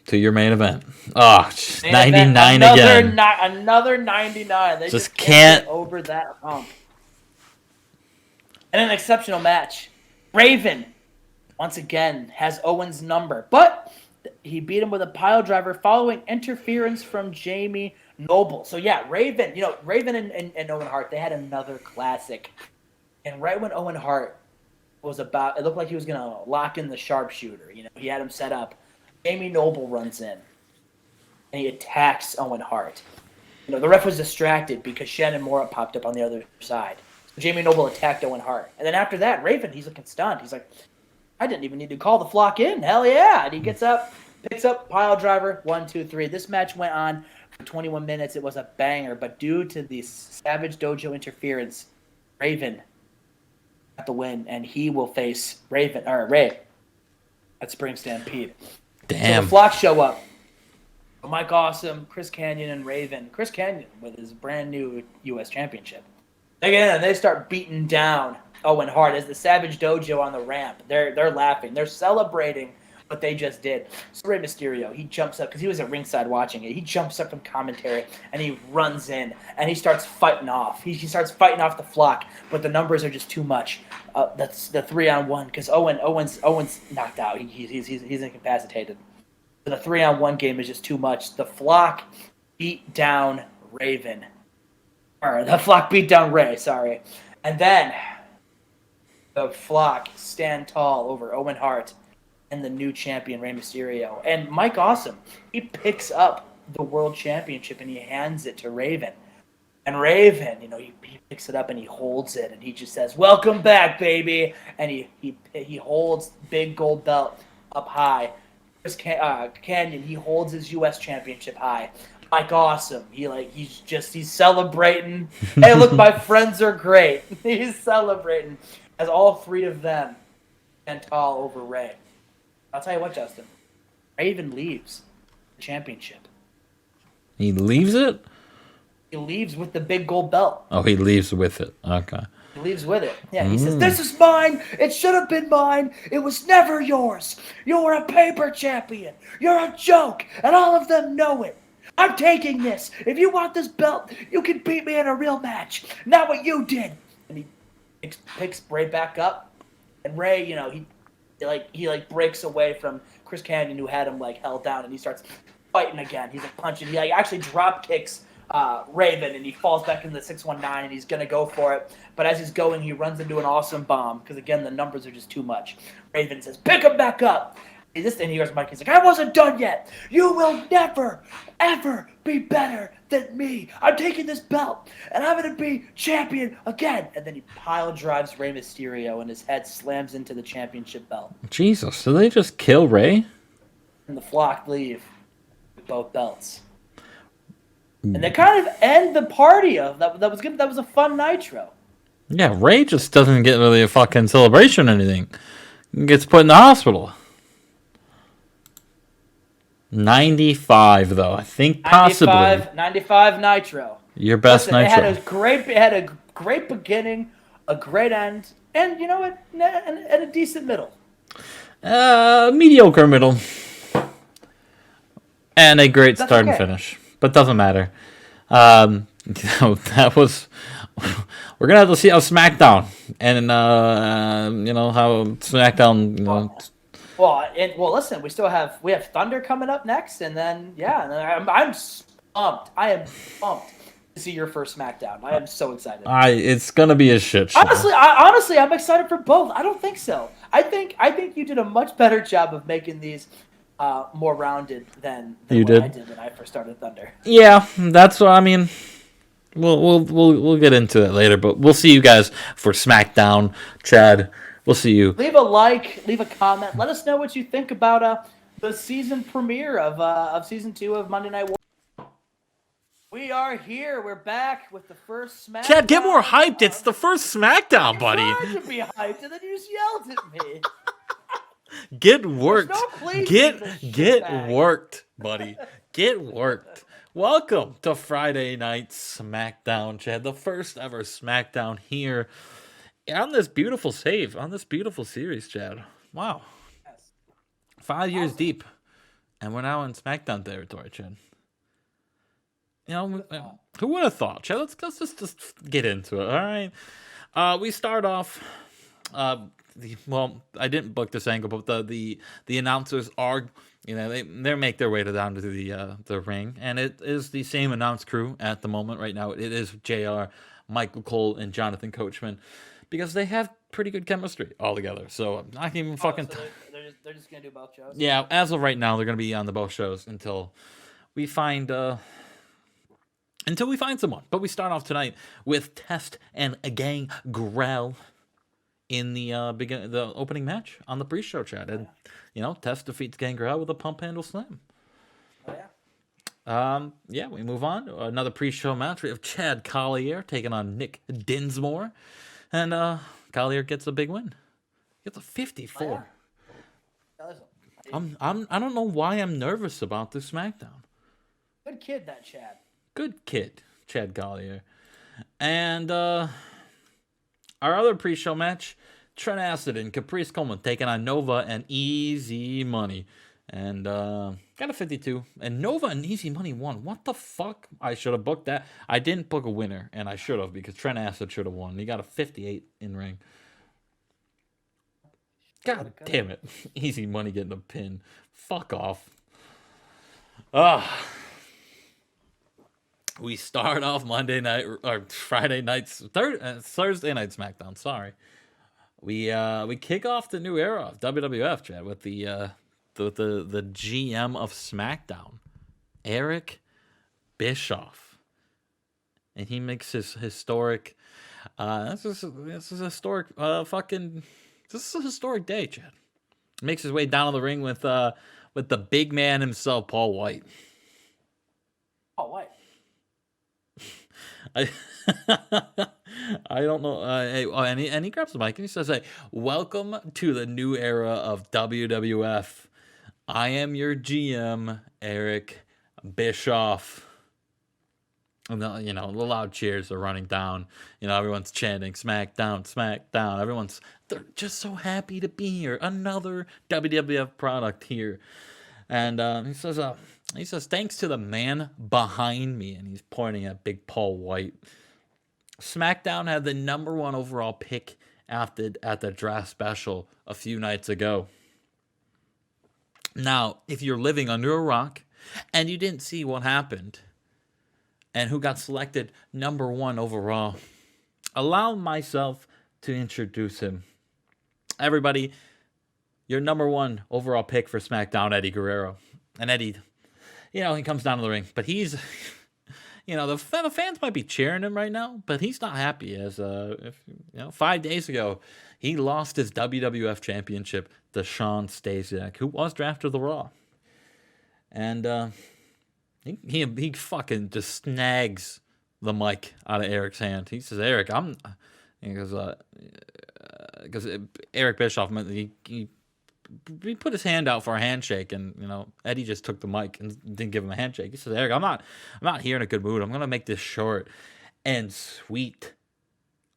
to your main event. Oh, 99 again. Another 99. They just can't get over that hump. And an exceptional match. Raven, once again, has Owen's number. But he beat him with a pile driver following interference from Jamie Noble. So, yeah, Raven and Owen Hart, they had another classic. And right when Owen Hart was about, it looked like he was going to lock in the sharpshooter. He had him set up. Jamie Noble runs in, and he attacks Owen Hart. The ref was distracted because Shannon Moore popped up on the other side. So Jamie Noble attacked Owen Hart. And then after that, Raven, he's looking stunned. He's like, I didn't even need to call the flock in. Hell yeah. And he gets up, picks up pile driver, 1, 2, 3. This match went on for 21 minutes. It was a banger, but due to the Savage Dojo interference, Raven got the win, and he will face Ray at Spring Stampede. Damn. So the flock show up. Mike Awesome, Chris Kanyon, and Raven. Chris Kanyon with his brand new U.S. Championship. Again, they start beating down Owen Hart as the Savage Dojo on the ramp. They're laughing. They're celebrating what they just did. So Rey Mysterio, he jumps up because he was at ringside watching it. He jumps up from commentary and he runs in and he starts fighting off. He starts fighting off the flock, but the numbers are just too much. That's the 3-on-1 because Owen's knocked out. He's incapacitated. So the 3-on-1 game is just too much. The flock beat down Raven. Or the flock beat down Ray, sorry. And then the flock stand tall over Owen Hart and the new champion, Rey Mysterio. And Mike Awesome, he picks up the world championship and he hands it to Raven. And Raven, he picks it up and he holds it and he just says, "Welcome back, baby." And he holds big gold belt up high. Chris Kanyon, he holds his U.S. championship high. Mike Awesome, he's celebrating. Hey, look, my friends are great. He's celebrating as all three of them stand tall over Ray. I'll tell you what, Justin. Raven leaves the championship. He leaves it? He leaves with the big gold belt. Oh, he leaves with it. Okay. He leaves with it. Yeah, he says, "This is mine. It should have been mine. It was never yours. You're a paper champion. You're a joke, and all of them know it. I'm taking this. If you want this belt, you can beat me in a real match. Not what you did." And he picks Ray back up, and Ray, he breaks away from Chris Kanyon, who had him held down, and he starts fighting again. He's punching. He actually drop kicks Raven, and he falls back into the 619, and he's gonna go for it. But as he's going, he runs into an awesome bomb because again the numbers are just too much. Raven says, "Pick him back up." And he hears Mike. He's like, "I wasn't done yet. You will never, ever be better than me. I'm taking this belt, and I'm going to be champion again." And then he pile drives Rey Mysterio, and his head slams into the championship belt. Jesus, did they just kill Ray? And the flock leave with both belts. And they kind of end the party of that was good. That was a fun Nitro. Yeah, Ray just doesn't get really a fucking celebration or anything. He gets put in the hospital. 95 though. I think possibly 95 Nitro. your best Listen, Nitro. it had a great beginning, a great end, and you know what? And a decent middle. Mediocre middle. And a great That's start and okay. finish. But doesn't matter. That was. We're gonna have to see how SmackDown and how SmackDown. Well, listen, we have Thunder coming up next, and then I'm pumped. I am pumped to see your first SmackDown. I am so excited. It's gonna be a shit show. Honestly, I'm excited for both. I don't think so. I think you did a much better job of making these more rounded than you what did. I did when I first started Thunder. Yeah, that's what I mean. We'll get into it later, but we'll see you guys for SmackDown. Chad, we'll see you. Leave a like, leave a comment. Let us know what you think about the season premiere of season 2 of Monday Night War. We are here. We're back with the first SmackDown. Chad, get more hyped. It's the first SmackDown, buddy. You tried to be hyped, and then you just yelled at me. Get worked. No Get worked, buddy. Get worked. Welcome to Friday Night SmackDown, Chad. The first ever SmackDown here on this beautiful series, Chad. Wow. Yes. 5 years deep, and we're now in SmackDown territory, Chad. You know, who would have thought, Chad? Let's just get into it, all right? We start off. I didn't book this angle, but the announcers are, they make their way down to the ring, and it is the same announce crew at the moment right now. It is JR, Michael Cole, and Jonathan Coachman, because they have pretty good chemistry all together. So I'm not even fucking. So they're just gonna do both shows. Yeah, as of right now, they're gonna be on the both shows until we find someone. But we start off tonight with Test and Gangrel in the the opening match on the pre-show, Chad. And Test defeats Gangrel with a pump handle slam. Oh yeah. We move on. Another pre-show match. We have Chad Collier taking on Nick Dinsmore. And Collier gets a big win. Gets a 54. Oh, yeah. I don't know why I'm nervous about this SmackDown. Good kid, that Chad. Good kid, Chad Collier. And our other pre-show match, Trent Acid and Caprice Coleman taking on Nova and Easy Money. And got a 52. And Nova and Easy Money won. What the fuck? I should have booked that. I didn't book a winner, and I should have, because Trent Acid should have won. He got a 58 in ring. God damn it. Easy Money getting a pin. Fuck off. We start off Monday night or Friday nights, Thursday night SmackDown. Sorry, we kick off the new era of WWF, Chad, with the GM of SmackDown, Eric Bischoff, and he makes his historic. This is a historic This is a historic day, Chad. Makes his way down to the ring with the big man himself, Paul White. Oh, White. I don't know. And he grabs the mic and he says, "Hey, welcome to the new era of WWF. I am your GM, Eric Bischoff." And the loud cheers are running down. Everyone's chanting "Smackdown, Smackdown." They're just so happy to be here. Another WWF product here. And he says, "Thanks to the man behind me," and he's pointing at Big Paul White. SmackDown had the #1 overall pick at the draft special a few nights ago. Now, if you're living under a rock and you didn't see what happened and who got selected #1 overall, allow myself to introduce him. Everybody, your #1 overall pick for SmackDown, Eddie Guerrero. And Eddie, he comes down to the ring, but he's, the fans might be cheering him right now, but he's not happy. As 5 days ago, he lost his WWF Championship to Shawn Stasiak, who was drafted to the Raw, and he fucking just snags the mic out of Eric's hand. He says, "Eric, I'm Because Eric Bischoff, he put his hand out for a handshake, and Eddie just took the mic and didn't give him a handshake. He said, "Eric, I'm not here in a good mood. I'm gonna make this short and sweet.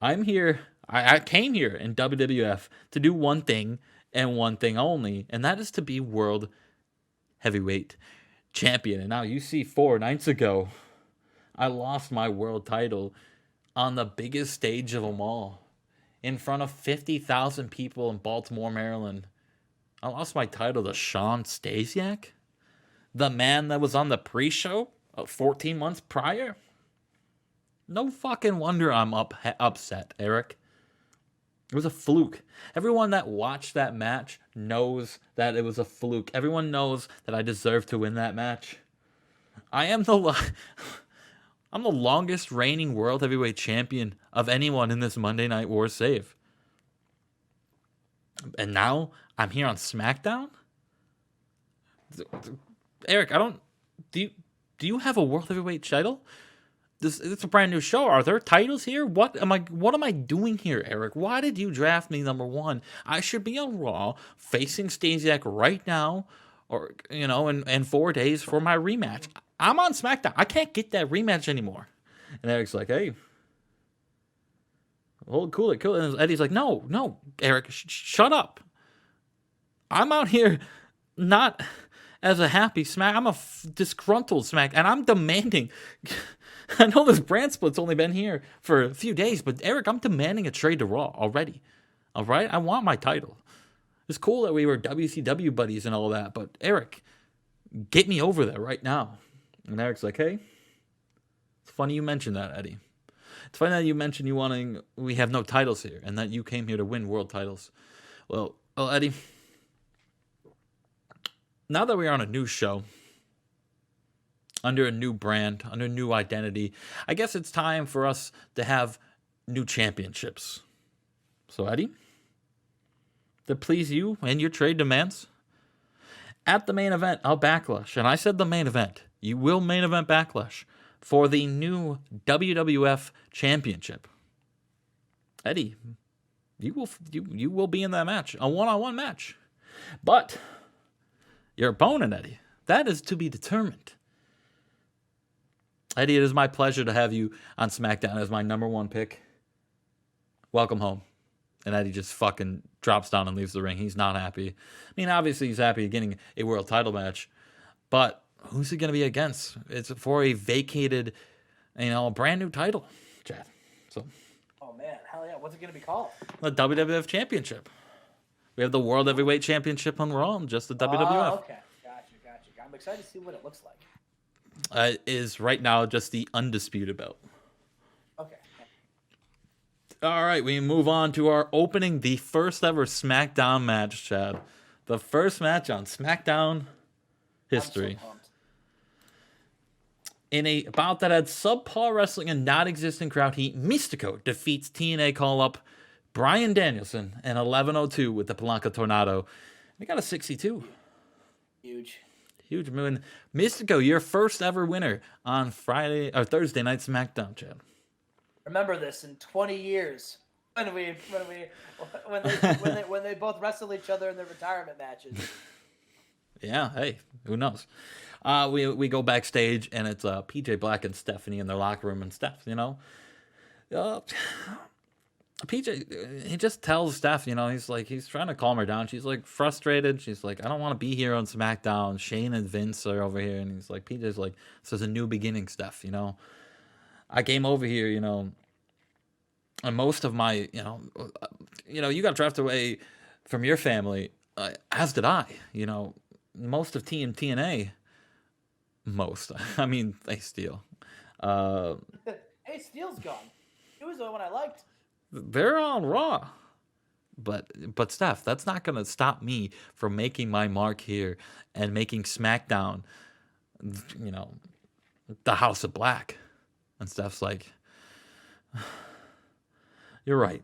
I'm here. I came here in WWF to do one thing and one thing only, and that is to be world heavyweight champion. And now you see, 4 nights ago, I lost my world title on the biggest stage of them all, in front of 50,000 people in Baltimore, Maryland. I lost my title to Sean Stasiak, the man that was on the pre-show 14 months prior. No fucking wonder I'm upset, Eric. It was a fluke. Everyone that watched that match knows that it was a fluke. Everyone knows that I deserve to win that match. I'm the longest reigning world heavyweight champion of anyone in this Monday Night Wars save. And now I'm here on SmackDown? Eric, do you have a world heavyweight title? It's a brand new show. Are there titles here? What am I doing here, Eric? Why did you draft me number 1? I should be on Raw facing Stasiak right now, or in 4 days for my rematch. I'm on SmackDown. I can't get that rematch anymore. And Eric's like, "Hey, hold cool it. And Eddie's like, no, Eric, shut up. I'm out here not as a happy Smack. I'm a disgruntled Smack, and I'm demanding." I know this brand split's only been here for a few days, but Eric, I'm demanding a trade to Raw already. All right? I want my title. It's cool that we were WCW buddies and all that, but Eric, get me over there right now. And Eric's like, "Hey, it's funny you mentioned that, Eddie. It's funny that you mentioned we have no titles here, and that you came here to win world titles. Well, Eddie, now that we are on a new show, under a new brand, under a new identity, I guess it's time for us to have new championships. So, Eddie, to please you and your trade demands, at the main event of Backlash, and I said the main event, you will main event Backlash for the new WWF Championship. Eddie, you will be in that match, a one-on-one match. But your opponent, Eddie, that is to be determined. Eddie, it is my pleasure to have you on SmackDown as my number 1 pick. Welcome home. And Eddie just fucking drops down and leaves the ring. He's not happy. I mean, obviously he's happy getting a world title match, but who's he going to be against? It's for a vacated, a brand new title, Chad. So. Oh man, hell yeah! What's it going to be called? The WWF Championship. We have the World Heavyweight Championship on Raw, and just the WWF. Oh, okay. Gotcha. I'm excited to see what it looks like. Is right now just the undisputed belt. Okay. All right, we move on to our opening, the first ever SmackDown match, Chad. The first match on SmackDown history. I'm so pumped. In a bout that had subpar wrestling and non-existent crowd heat, Mystico defeats TNA call-up Bryan Danielson in 11:02 with the Palanca Tornado. They got a 62. Huge win. Mystico, your first ever winner on Thursday night SmackDown, Chad. Remember this in 20 years when they both wrestle each other in their retirement matches. Yeah, hey, who knows? We go backstage, and it's PJ Black and Stephanie in their locker room, and Steph, PJ, he just tells Steph, he's trying to calm her down. She's like frustrated. She's like, "I don't want to be here on SmackDown. Shane and Vince are over here." And he's like, PJ's like, "This is a new beginning, Steph, I came over here, and most of my, you got drafted away from your family, as did I, most of Team TNA, hey, Steel. Hey, Steel's gone. He was the one I liked. They're on Raw. But Steph, that's not going to stop me from making my mark here and making SmackDown, the House of Black." And Steph's like, You're right,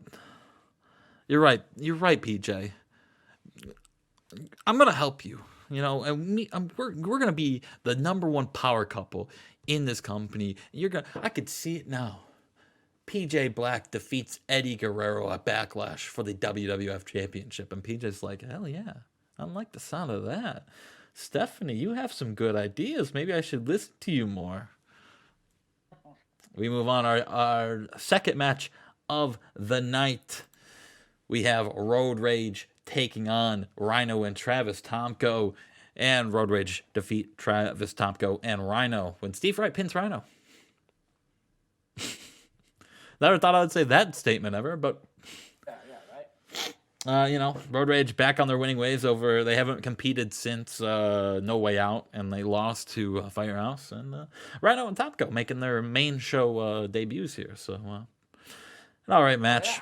PJ. I'm going to help you, and we're going to be the number 1 power couple in this company. I could see it now. PJ Black defeats Eddie Guerrero at Backlash for the WWF Championship. And PJ's like, hell yeah, I like the sound of that. Stephanie, you have some good ideas. Maybe I should listen to you more. We move on. Our second match of the night. We have Road Rage taking on Rhino and Travis Tomko. And Road Rage defeat Travis Tomko and Rhino when Steve Wright pins Rhino. Never thought I would say that statement ever, but right. Road Rage back on their winning ways over. They haven't competed since No Way Out, and they lost to Firehouse. And Rhino and Tomko making their main show debuts here. So, all right, match. Yeah.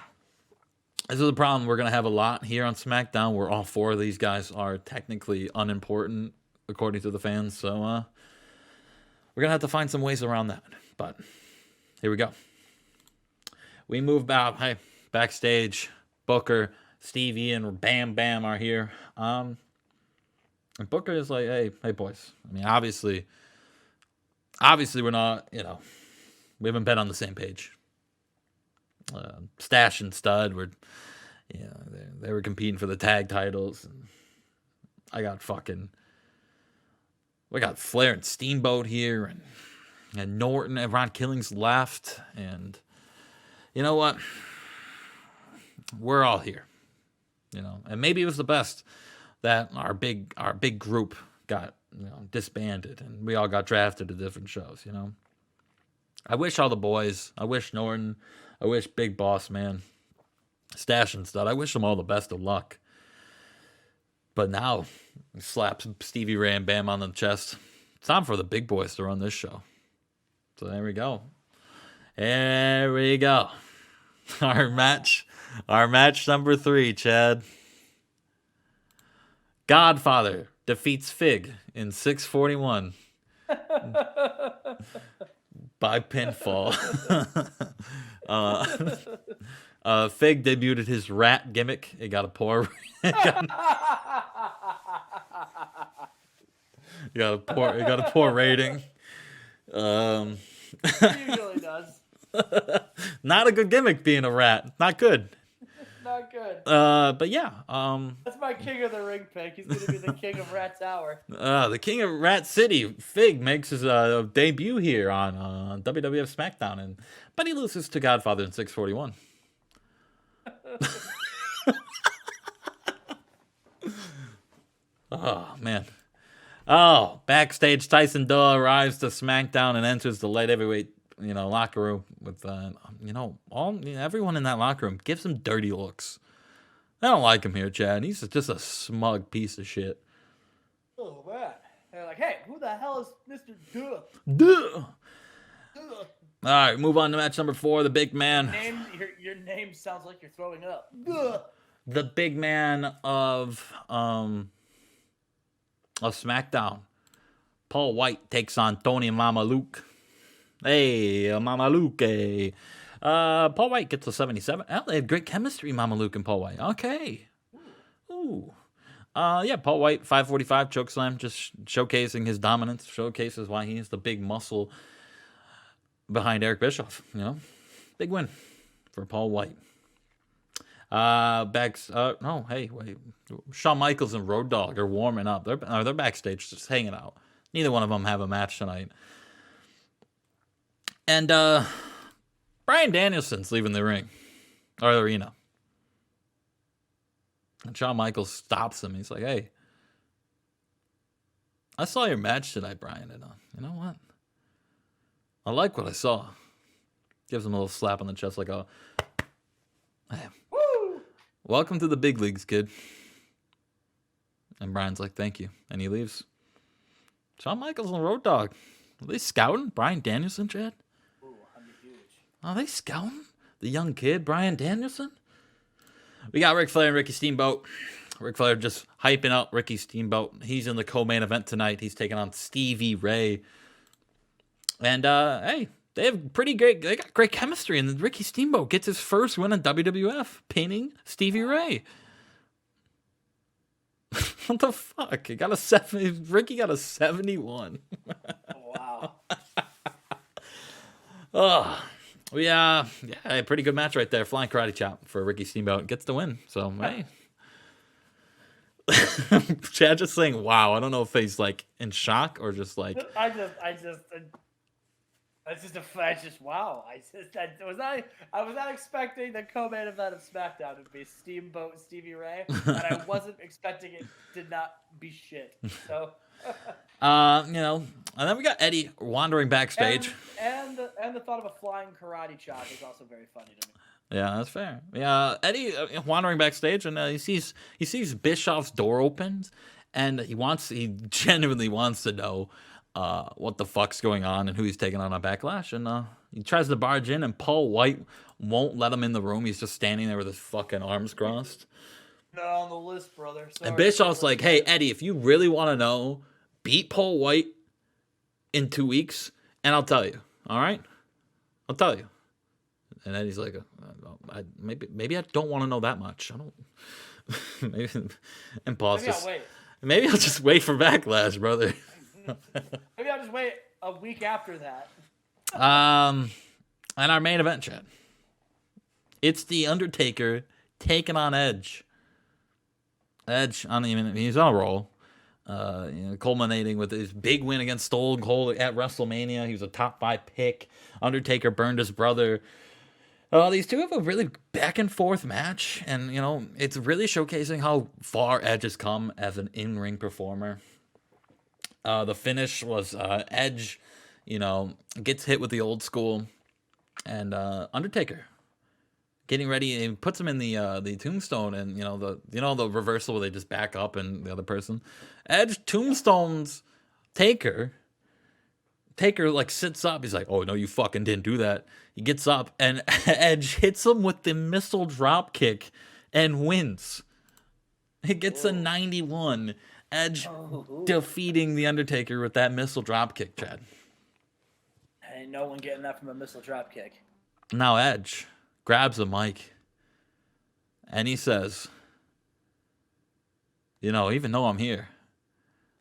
This is a problem we're going to have a lot here on SmackDown, where all four of these guys are technically unimportant, according to the fans. So, we're going to have to find some ways around that. But here we go. We move backstage. Booker, Stevie, and Bam Bam are here. And Booker is like, hey, boys. I mean, obviously we're not, we haven't been on the same page. Stash and Stud were, they were competing for the tag titles. And we got Flair and Steamboat here, and Norton and Ron Killings left, and you know what? We're all here, and maybe it was the best that our big group got disbanded and we all got drafted to different shows. I wish all the boys, I wish Norton, I wish Big Boss Man, Stash and Stud, I wish them all the best of luck. But now, slaps Stevie Ray and Bam on the chest. It's time for the big boys to run this show. So there we go. There we go. Our match number 3, Chad. Godfather defeats Fig in 641 by pinfall. Fig debuted his rat gimmick. It got a poor. It got a poor rating. It usually does. Not a good gimmick being a rat. Not good. Not good. But yeah. That's my King of the Ring pick. He's gonna be the King of Rat Tower. The King of Rat City. Fig makes his debut here on WWF SmackDown, but he loses to Godfather in 641. Oh man. Oh, backstage, Tyson Dull arrives to SmackDown and enters the light heavyweight, locker room with, everyone in that locker room gives him dirty looks. I don't like him here, Chad. He's just a smug piece of shit. Oh man, they're like, hey, who the hell is Mr. Duh? Duh. All right, move on to match number 4. The big man. Your name sounds like you're throwing up. Duh. The big man of SmackDown. Paul White takes on Tony Mama Luke. Hey, Mama Luke. Hey. Paul White gets a 77. Oh, they have great chemistry, Mama Luke and Paul White. Okay. Ooh. Paul White, 545 chokeslam, just showcasing his dominance, showcases why he is the big muscle behind Eric Bischoff. Big win for Paul White. Wait. Shawn Michaels and Road Dogg are warming up. They're backstage, just hanging out. Neither one of them have a match tonight. And Bryan Danielson's leaving the ring, or the arena. And Shawn Michaels stops him. He's like, "Hey, I saw your match tonight, Bryan. And you know what? I like what I saw." Gives him a little slap on the chest, like a, "Hey, woo! Welcome to the big leagues, kid." And Bryan's like, "Thank you," and he leaves. Shawn Michaels and Road Dogg. Are they scouting Bryan Danielson, Chad? Ooh, I'm huge. Are they scouting the young kid, Bryan Danielson? We got Ric Flair and Ricky Steamboat. Ric Flair just hyping up Ricky Steamboat. He's in the co-main event tonight. He's taking on Stevie Ray. And, hey, they got great chemistry. And Ricky Steamboat gets his first win in WWF, pinning Stevie Ray. What the fuck? Ricky got a 71. Wow. Yeah, a pretty good match right there. Flying karate chop for Ricky Steamboat. Gets the win. So, hey. Chad just saying, wow. I don't know if he's like in shock or just like. Wow. I was not expecting the co-main event of Smackdown to be Steamboat Stevie Ray, and I wasn't expecting it to not be shit. So. And then we got Eddie wandering backstage. And the thought of a flying karate chop is also very funny to me. Yeah, that's fair. Yeah, Eddie wandering backstage, and he sees Bischoff's door opens, and he genuinely wants to know what the fuck's going on and who he's taking on Backlash, and he tries to barge in, and Paul White won't let him in the room. He's just standing there with his fucking arms crossed. Not on the list, brother. Sorry. And Bischoff's like, "Hey, Eddie, if you really want to know, beat Paul White in 2 weeks, and I'll tell you. All right, I'll tell you." And Eddie's like, maybe I don't want to know that much. I don't. Maybe. And Paul's just. Maybe I'll just wait for Backlash, brother. Maybe I'll just wait a week after that. And our main event, Chad. It's the Undertaker taking on Edge. Edge he's on a roll. Culminating with his big win against Stone Cold at WrestleMania. He was a top 5 pick. Undertaker burned his brother. These two have a really back and forth match, and it's really showcasing how far Edge has come as an in-ring performer. The finish was Edge, gets hit with the old school, and Undertaker getting ready and puts him in the tombstone, and the reversal where they just back up and the other person. Edge tombstones Taker. Taker like sits up. He's like, "Oh no, you fucking didn't do that." He gets up and Edge hits him with the missile drop kick and wins. It gets a 91. Edge defeating the Undertaker with that missile drop kick, Chad. Ain't no one getting that from a missile drop kick. Now Edge grabs the mic and he says, even though I'm here,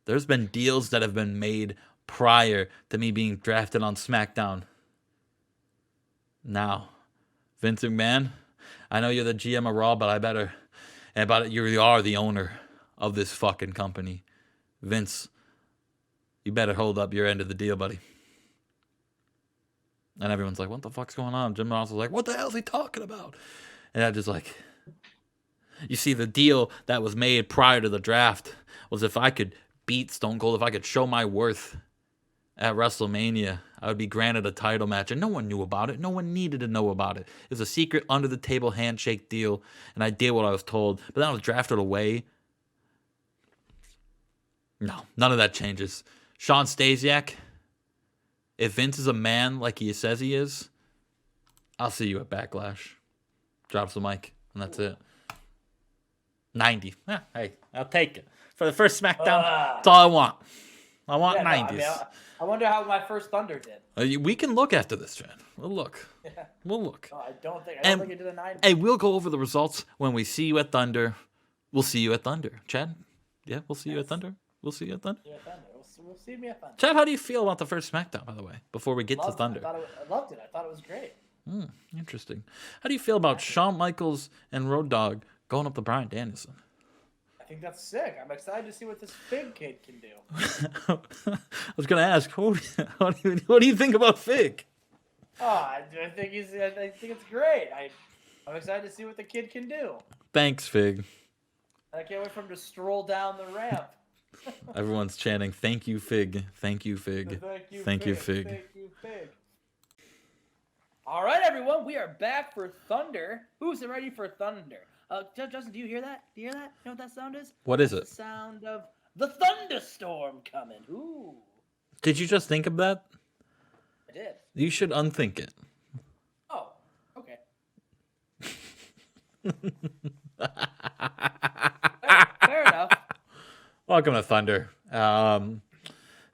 there's been deals that have been made prior to me being drafted on SmackDown. Now, Vince McMahon, I know you're the GM of Raw, but you are the owner of this fucking company. Vince, you better hold up your end of the deal, buddy. And everyone's like, what the fuck's going on? Jim Ross was like, what the hell is he talking about? And I just like, you see, the deal that was made prior to the draft was if I could beat Stone Cold, if I could show my worth at WrestleMania, I would be granted a title match, and no one knew about it. No one needed to know about it. It was a secret under-the-table handshake deal, and I did what I was told. But then I was drafted away. No, none of that changes. Sean Stasiak, if Vince is a man like he says he is, I'll see you at Backlash. Drops the mic, and that's it. 90. Hey, I'll take it. For the first SmackDown, that's all I want. I want 90s. I wonder how my first Thunder did. We can look after this, Chad. We'll look. Yeah. We'll look. No, I don't think it did a 90s. Hey, we'll go over the results when we see you at Thunder. We'll see you at Thunder. Chad? Yeah, we'll see you at Thunder. We'll see you at Thunder. We'll see me at Thunder. Chad, how do you feel about the first SmackDown, by the way, before we get to Thunder? I loved it. I thought it was great. Interesting. How do you feel about Shawn Michaels and Road Dogg going up to Bryan Danielson? I think that's sick. I'm excited to see what this Fig kid can do. I was going to ask, what do you think about Fig? I think it's great. I'm excited to see what the kid can do. Thanks, Fig. I can't wait for him to stroll down the ramp. Everyone's chanting, "Thank you, Fig. Thank you, Fig. Thank you, Fig. Thank you, Fig." All right, everyone, we are back for Thunder. Who's ready for Thunder? Justin, do you hear that? Do you hear that? You know what that sound is? What is it? The sound of the thunderstorm coming. Ooh. Did you just think of that? I did. You should unthink it. Oh, okay. Fair enough. Welcome to Thunder.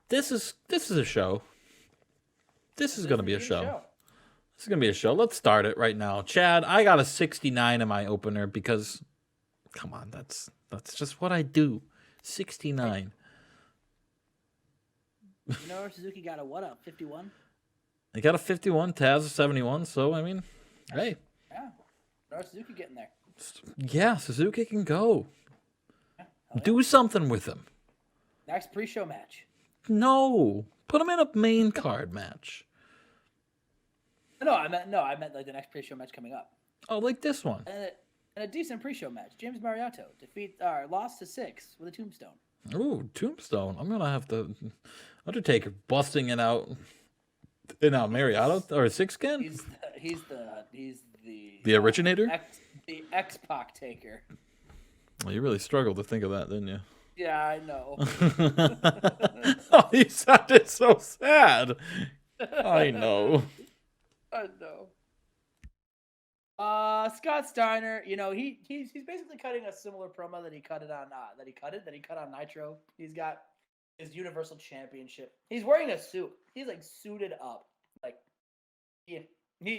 This is a show. This is going to be a show. This is going to be a show. Let's start it right now. Chad, I got a 69 in my opener because, come on, that's just what I do. 69. Suzuki got a what up? 51? They got a 51, Taz a 71. So I mean, hey, Yeah. Or Suzuki getting there. yeah, Suzuki can go. Yeah. Do something with him. Next pre-show match. No, put him in a main card match. No, I meant like the next pre-show match coming up. Oh, like this one. And a decent pre-show match. James Mariotto lost to Six with a tombstone. Ooh, tombstone. I'm gonna have to Undertaker busting it out. In Mariotto or Six again? He's the originator? The X-Pac taker. Well, you really struggled to think of that, didn't you? Yeah, I know. Oh, you sounded so sad. I know. I know. Scott Steiner, you know, he's basically cutting a similar promo that he cut on Nitro. He's got his Universal Championship. He's wearing a suit. He's like suited up. Like he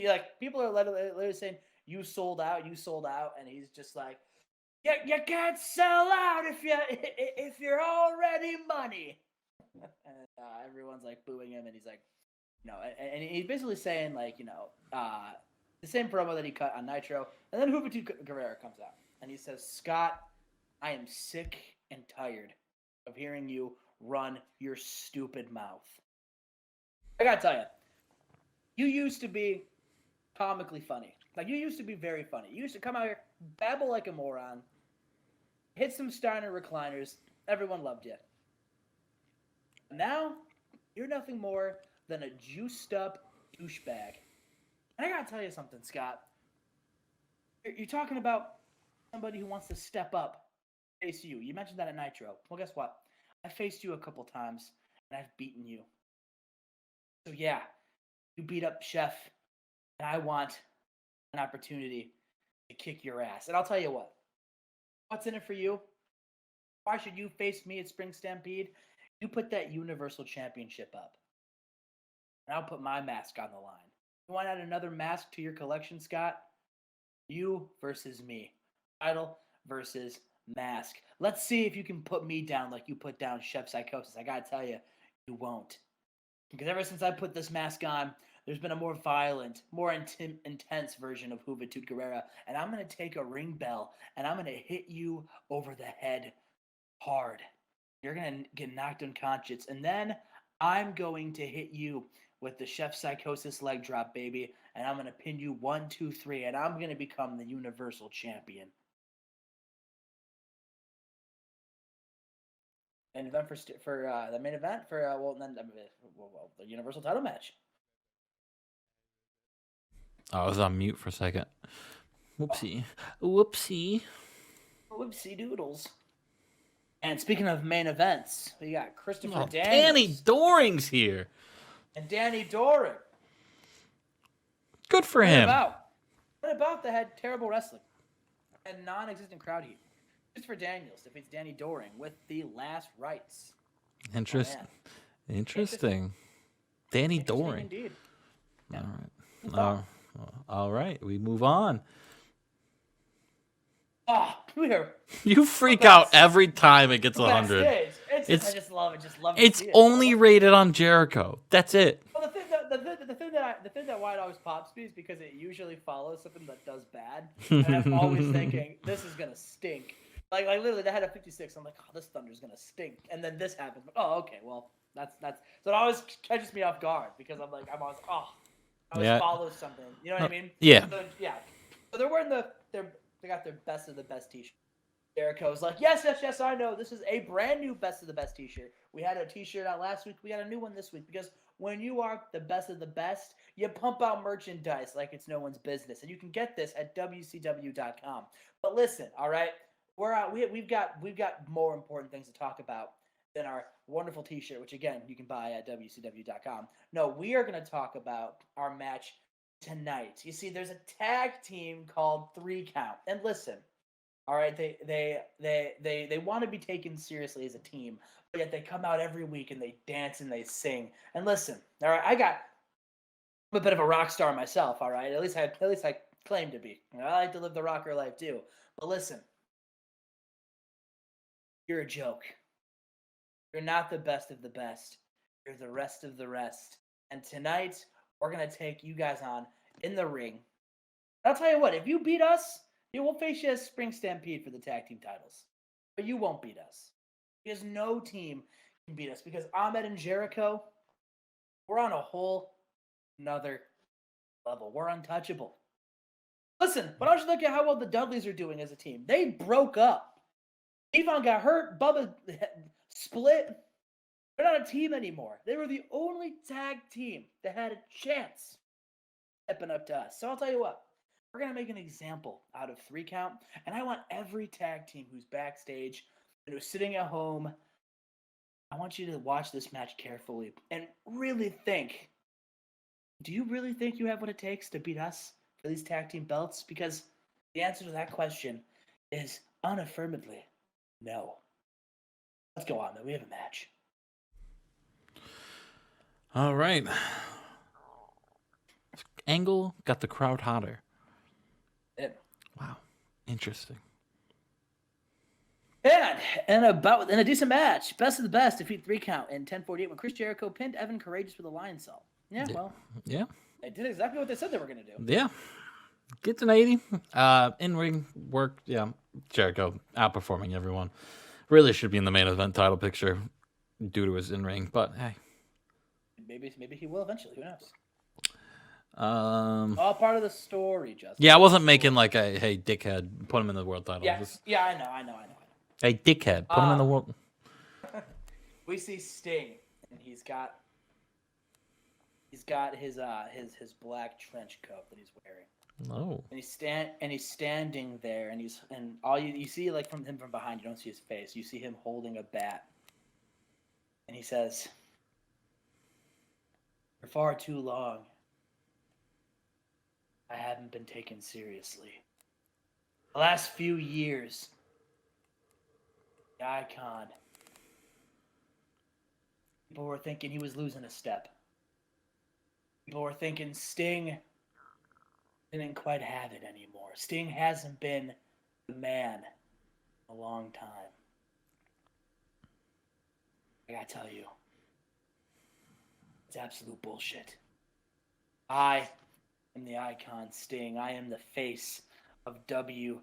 like people are literally saying, you sold out, and he's just like, yeah, you can't sell out if you're already money. And everyone's like booing him, and he's like, you know, and he's basically saying like, you know, the same promo that he cut on Nitro, and then Juventud Guerrera comes out, and he says, Scott, I am sick and tired of hearing you run your stupid mouth. I gotta tell you, you used to be comically funny. Like, you used to be very funny. You used to come out here, babble like a moron, hit some Steiner recliners. Everyone loved you. Now, you're nothing more than a juiced up douchebag. And I gotta tell you something, Scott. You're talking about somebody who wants to step up, face you. You mentioned that at Nitro. Well, guess what? I faced you a couple times, and I've beaten you. So yeah, you beat up Chef, and I want an opportunity to kick your ass. And I'll tell you what. What's in it for you? Why should you face me at Spring Stampede? You put that Universal Championship up, and I'll put my mask on the line. You want to add another mask to your collection, Scott? You versus me. Title versus mask. Let's see if you can put me down like you put down Chef Psychosis. I gotta tell you, you won't. Because ever since I put this mask on, there's been a more violent, more intense version of Juventud Guerrera, and I'm gonna take a ring bell and I'm gonna hit you over the head hard. You're gonna get knocked unconscious, and then I'm going to hit you with the Chef Psychosis leg drop, baby, and I'm gonna pin you 1, 2, 3, and I'm gonna become the Universal Champion. And event for the main event for the Universal Title match. Oh, I was on mute for a second. Whoopsie. Whoopsie. Whoopsie doodles. And speaking of main events, we got Christopher Daniels. Danny Doring's here. And Danny Doring. Good for him. What about that had terrible wrestling and non-existent crowd heat? Christopher Daniels defeats Danny Doring with the last rights. Interesting. Danny Doring. Indeed. Yeah. All right. All right. We move on. Oh, weird. You freak out every time it gets 100. I just love it. It's only rated on Jericho. That's it. Well, the thing that why it always pops me is because it usually follows something that does bad, and I'm always thinking this is gonna stink. Like literally, they had a 56. I'm like, oh, this Thunder's gonna stink, and then this happens. Oh, okay, well, that's so it always catches me off guard because I'm always follows something. You know what I mean? Yeah. So they're wearing they got their best of the best t-shirt. Jericho's like, yes, I know. This is a brand new best of the best t-shirt. We had a t-shirt out last week. We got a new one this week because when you are the best of the best, you pump out merchandise like it's no one's business, and you can get this at WCW.com. But listen, all right, we've got more important things to talk about than our wonderful t-shirt, which again you can buy at WCW.com. No, we are going to talk about our match tonight. You see, there's a tag team called 3 Count, and listen. All right, they want to be taken seriously as a team, but yet they come out every week and they dance and they sing. And listen, all right, I'm a bit of a rock star myself. All right, at least I claim to be. I like to live the rocker life too. But listen, you're a joke. You're not the best of the best. You're the rest of the rest. And tonight We're going to take you guys on in the ring. I'll tell you what, if you beat us, we'll face you as Spring Stampede for the tag team titles. But you won't beat us. Because no team can beat us. Because Ahmed and Jericho, we're on a whole nother level. We're untouchable. Listen, why don't you look at how well the Dudleys are doing as a team? They broke up. Devon got hurt. Bubba split. They're not a team anymore. They were the only tag team that had a chance stepping up to us. So I'll tell you what. We're going to make an example out of 3 count. And I want every tag team who's backstage and who's sitting at home, I want you to watch this match carefully and really think, do you really think you have what it takes to beat us for these tag team belts? Because the answer to that question is unaffirmedly no. Let's go on, though. We have a match. All right. Angle got the crowd hotter. Wow. Interesting. And a decent match. Best of the best defeat 3 count in 10:48 when Chris Jericho pinned Evan Courageous with a lion salt. Yeah, well. Yeah. They did exactly what they said they were going to do. Yeah. Gets an 80. In-ring work, yeah. Jericho outperforming everyone. Really should be in the main event title picture due to his in-ring, but hey. Maybe he will eventually. Who knows? All part of the story, Justin. Yeah, I wasn't making like a hey dickhead, put him in the world title. Yeah, I know. Hey dickhead, put him in the world. We see Sting, and he's got his black trench coat that he's wearing. Oh. And he's standing there, and all you see like from him from behind, you don't see his face. You see him holding a bat, and he says, "For far too long, I haven't been taken seriously. The last few years, the icon, people were thinking he was losing a step. People were thinking Sting didn't quite have it anymore. Sting hasn't been the man in a long time. I gotta tell you, it's absolute bullshit. I am the icon Sting. I am the face of WCW.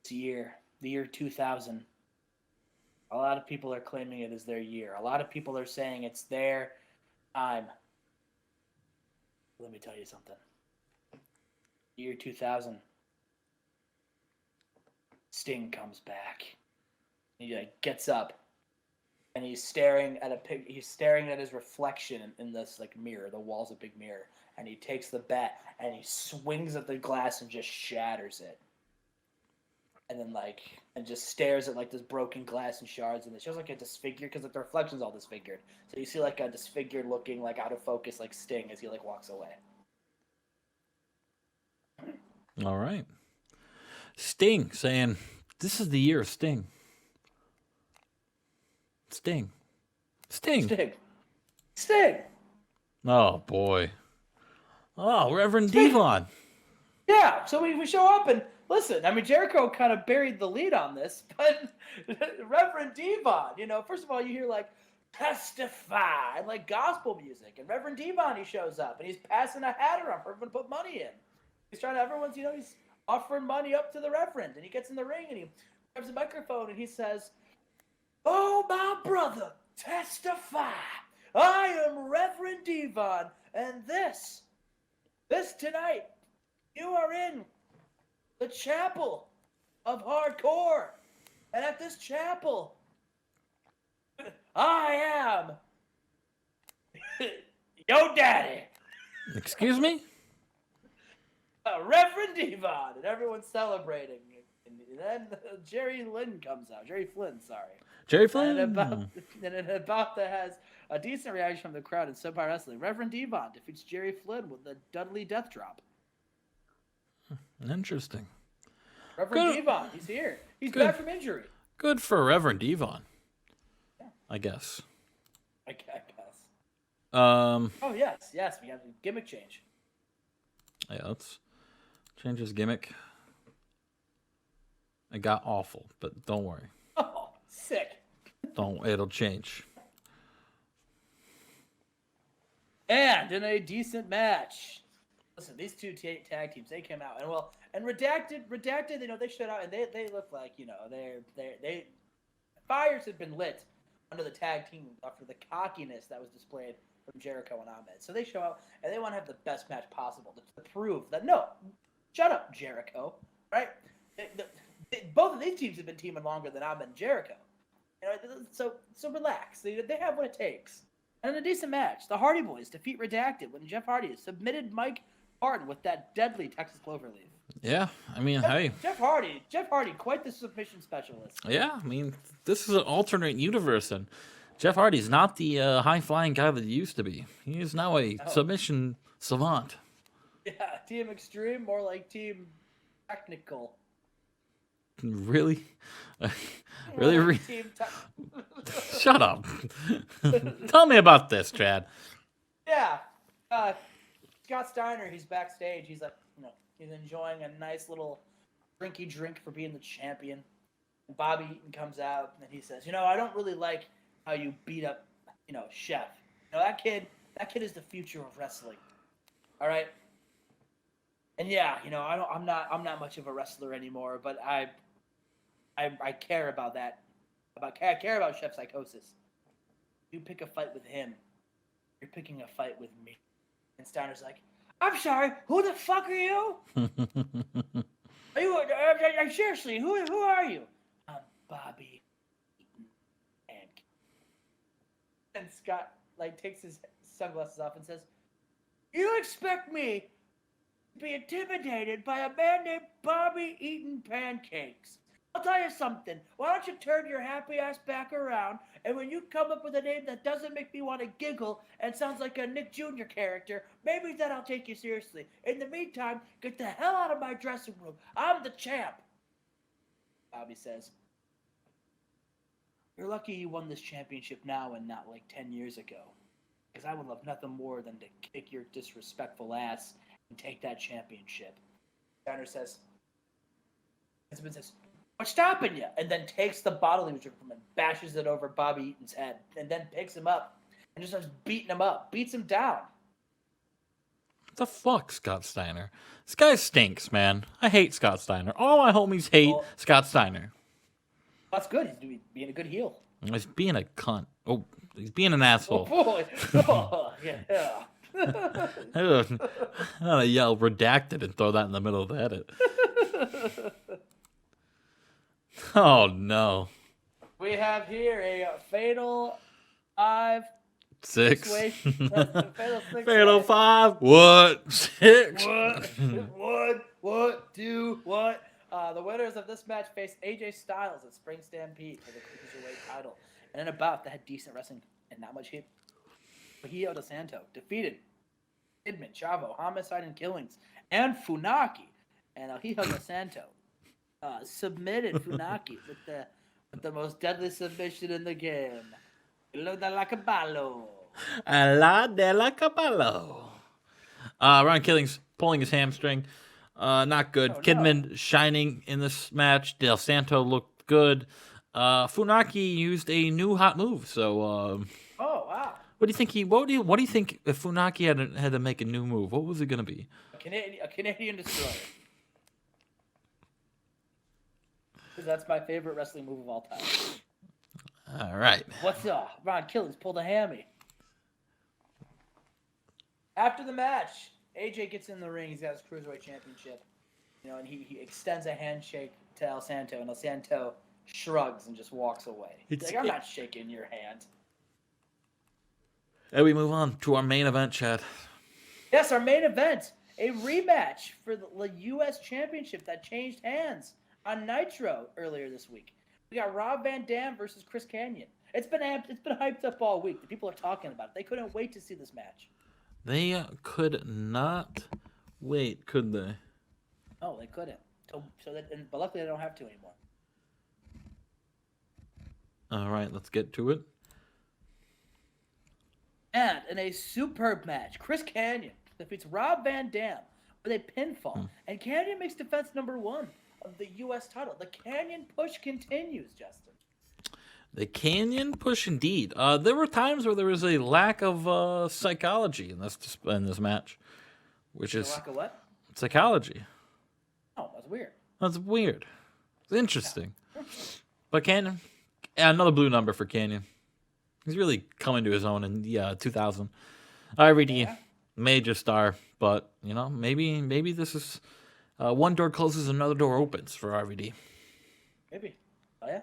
The year 2000. A lot of people are claiming it as their year. A lot of people are saying it's their time. Let me tell you something. Year 2000. Sting comes back. He gets up. And he's staring at his reflection in this mirror. The wall's a big mirror. And he takes the bat and he swings at the glass and just shatters it. And then and just stares at this broken glass and shards, and it shows a disfigured because the reflection's all disfigured. So you see a disfigured looking out of focus Sting as he walks away. All right. Sting saying, "This is the year of Sting." Sting. Oh boy. Oh, Reverend Devon. Yeah, so we show up and listen. I mean, Jericho kind of buried the lead on this, but Reverend Devon, first of all, you hear testify and gospel music, and Reverend Devon, he shows up and he's passing a hat around for everyone to put money in. He's trying to everyone's, he's offering money up to the Reverend, and he gets in the ring and he grabs a microphone and he says, "Oh, my brother, testify. I am Reverend Devon, and this tonight, you are in the chapel of hardcore. And at this chapel, I am your daddy." Excuse me? Reverend Devon. And everyone's celebrating. And then Jerry Flynn, sorry. Jerry Flynn. And about that has a decent reaction from the crowd in Subpar Wrestling. Reverend Devon defeats Jerry Flynn with the Dudley Death Drop. Interesting. Reverend Devon, he's here. He's back from injury. Good for Reverend Devon. Yeah. I guess. I guess. Oh yes, we got a gimmick change. Yeah, let's change his gimmick. It got awful, but don't worry. Oh, sick. It'll change. And in a decent match. Listen, these two tag teams, they came out and Redacted, they showed out and they look like, they fires had been lit under the tag team after the cockiness that was displayed from Jericho and Ahmed. So they show out and they want to have the best match possible to prove that no, shut up, Jericho, right? Both of these teams have been teaming longer than Ahmed and Jericho. So relax. They have what it takes. And in a decent match, the Hardy Boys defeat Redacted when Jeff Hardy submitted Mike Harden with that deadly Texas Cloverleaf. Yeah, I mean, hey. Jeff Hardy, quite the submission specialist. Yeah, I mean, this is an alternate universe, and Jeff Hardy's not the high-flying guy that he used to be. He is now a submission savant. Yeah, Team Extreme, more like Team Technical. Really? Really? Shut up. Tell me about this, Chad. Yeah. Scott Steiner, he's backstage. He's like, he's enjoying a nice little drinky drink for being the champion. And Bobby Eaton comes out and he says, I don't really like how you beat up, Chef. That kid is the future of wrestling. All right. And yeah, I'm not much of a wrestler anymore, but I care about that. I care about Chef Psychosis. You pick a fight with him, you're picking a fight with me. And Steiner's like, I'm sorry, who the fuck are you? Are you seriously, who are you? I'm Bobby Eaton. And Scott takes his sunglasses off and says, you expect me to be intimidated by a man named Bobby Eaton Pancakes? I'll tell you something. Why don't you turn your happy ass back around, and when you come up with a name that doesn't make me want to giggle and sounds like a Nick Jr. character, maybe then I'll take you seriously. In the meantime, get the hell out of my dressing room. I'm the champ. Bobby says, you're lucky you won this championship now and not 10 years ago. Because I would love nothing more than to kick your disrespectful ass and take that championship. Steiner says, what's stopping you? And then takes the bottle he was drinking from and bashes it over Bobby Eaton's head. And then picks him up and just starts beating him up. Beats him down. What the fuck, Scott Steiner? This guy stinks, man. I hate Scott Steiner. All my homies hate Scott Steiner. That's good. He's being a good heel. He's being a cunt. Oh, he's being an asshole. Oh, boy. Oh, yeah. I'm gonna yell redacted and throw that in the middle of the edit. Oh no. We have here a fatal 5 6. Fatal 5. What? 6. What? Do what? The winners of this match face AJ Styles at Spring Stampede for the Cruiserweight title. And in a bout that had decent wrestling and not much hit, Hio de Santo defeated Kidman, Chavo, Homicide and Killings, and Funaki. And Hio de Santo submitted Funaki with the most deadly submission in the game. Lo de la Caballo. La de la Caballo. Ron Killings pulling his hamstring. Not good. Oh, Kidman shining in this match. Del Santo looked good. Funaki used a new hot move. So, oh wow! What do you think What do you think if Funaki had to make a new move? What was it gonna be? A Canadian Destroyer. That's my favorite wrestling move of all time. All right. What's up? Ron Killings pulled a hammy. After the match, AJ gets in the ring. He's got his Cruiserweight Championship. And he extends a handshake to El Santo, and El Santo shrugs and just walks away. He's like, I'm not shaking your hand. And we move on to our main event, Chad. Yes, our main event. A rematch for the U.S. Championship that changed hands on Nitro earlier this week. We got Rob Van Dam versus Chris Kanyon. It's been hyped up all week. The people are talking about it. They couldn't wait to see this match. They could not wait, could they? No, they couldn't. But luckily, they don't have to anymore. All right, let's get to it. And in a superb match, Chris Kanyon defeats Rob Van Dam with a pinfall. And Kanyon makes defense number 1 of the U.S. title. The Kanyon push continues, Justin. The Canyon push, indeed. There were times where there was a lack of psychology in this match, which is lack of what? Psychology. Oh, that's weird. That's weird. It's interesting. But Canyon, another blue number for Canyon. He's really coming to his own in 2000. RVD, major star, but maybe this is one door closes, another door opens for RVD. Maybe. Oh yeah.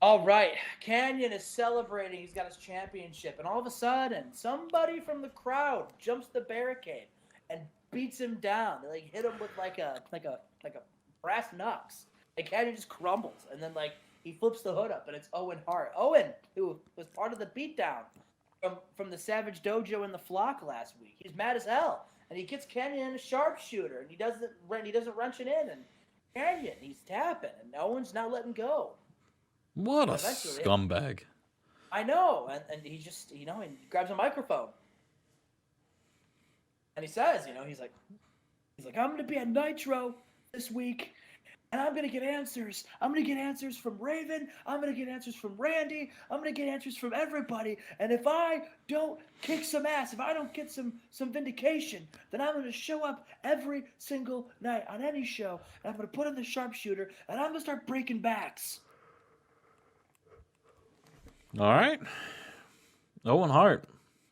All right, Canyon is celebrating. He's got his championship, and all of a sudden, somebody from the crowd jumps the barricade and beats him down. They hit him with like a brass knucks. And Canyon just crumbles, and then he flips the hood up, and it's Owen Hart. Owen, who was part of the beatdown from the Savage Dojo in the Flock last week. He's mad as hell, and he gets Canyon in a sharpshooter, and he doesn't wrench it in, and Canyon, he's tapping, and Owen's not letting go. What a scumbag. I know, and he just, he grabs a microphone. And he says, he's like, I'm going to be at Nitro this week, and I'm going to get answers. I'm going to get answers from Raven. I'm going to get answers from Randy. I'm going to get answers from everybody. And if I don't kick some ass, if I don't get some vindication, then I'm going to show up every single night on any show, and I'm going to put in the sharpshooter, and I'm going to start breaking backs. All right. Owen Hart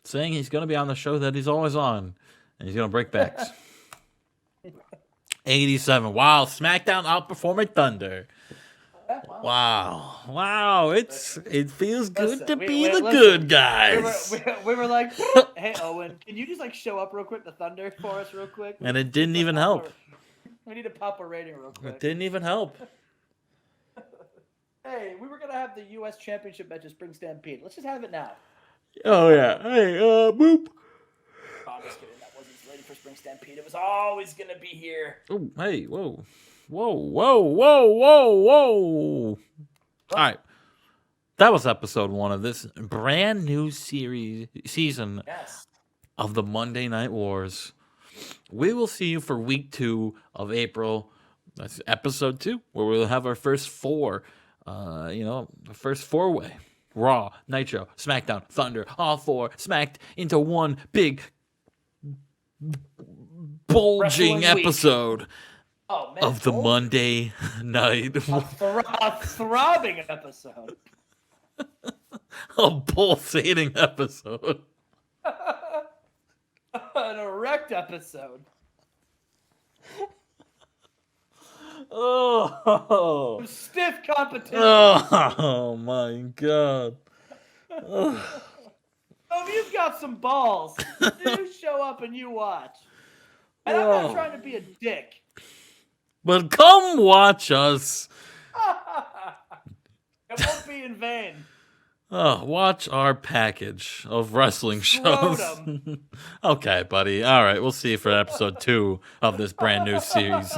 saying he's going to be on the show that he's always on, and he's going to break backs. 87. Wow. Smackdown outperforming Thunder. Wow. It feels good to be the good guys. We were like, hey, Owen, can you just show up real quick, the Thunder, for us real quick? And it didn't even help. We need to pop a rating real quick. It didn't even help. Hey, we were going to have the U.S. Championship match at Spring Stampede. Let's just have it now. Oh, yeah. Hey, boop. Oh, I'm just kidding. That wasn't ready for Spring Stampede. It was always going to be here. Oh, hey, whoa. All right. That was episode 1 of this brand new season of the Monday Night Wars. We will see you for week 2 of April. That's episode 2, where we'll have our first 4. The first 4-way. Raw, Nitro, Smackdown, Thunder, all 4 smacked into one big bulging episode of the Monday Night. A throbbing episode. A pulsating episode. An erect episode. Oh, stiff competition. Oh my God. You've got some balls. You show up and you watch. And I'm not trying to be a dick. But come watch us. It won't be in vain. Watch our package of wrestling shows. Okay, buddy. All right, we'll see you for episode 2 of this brand new series.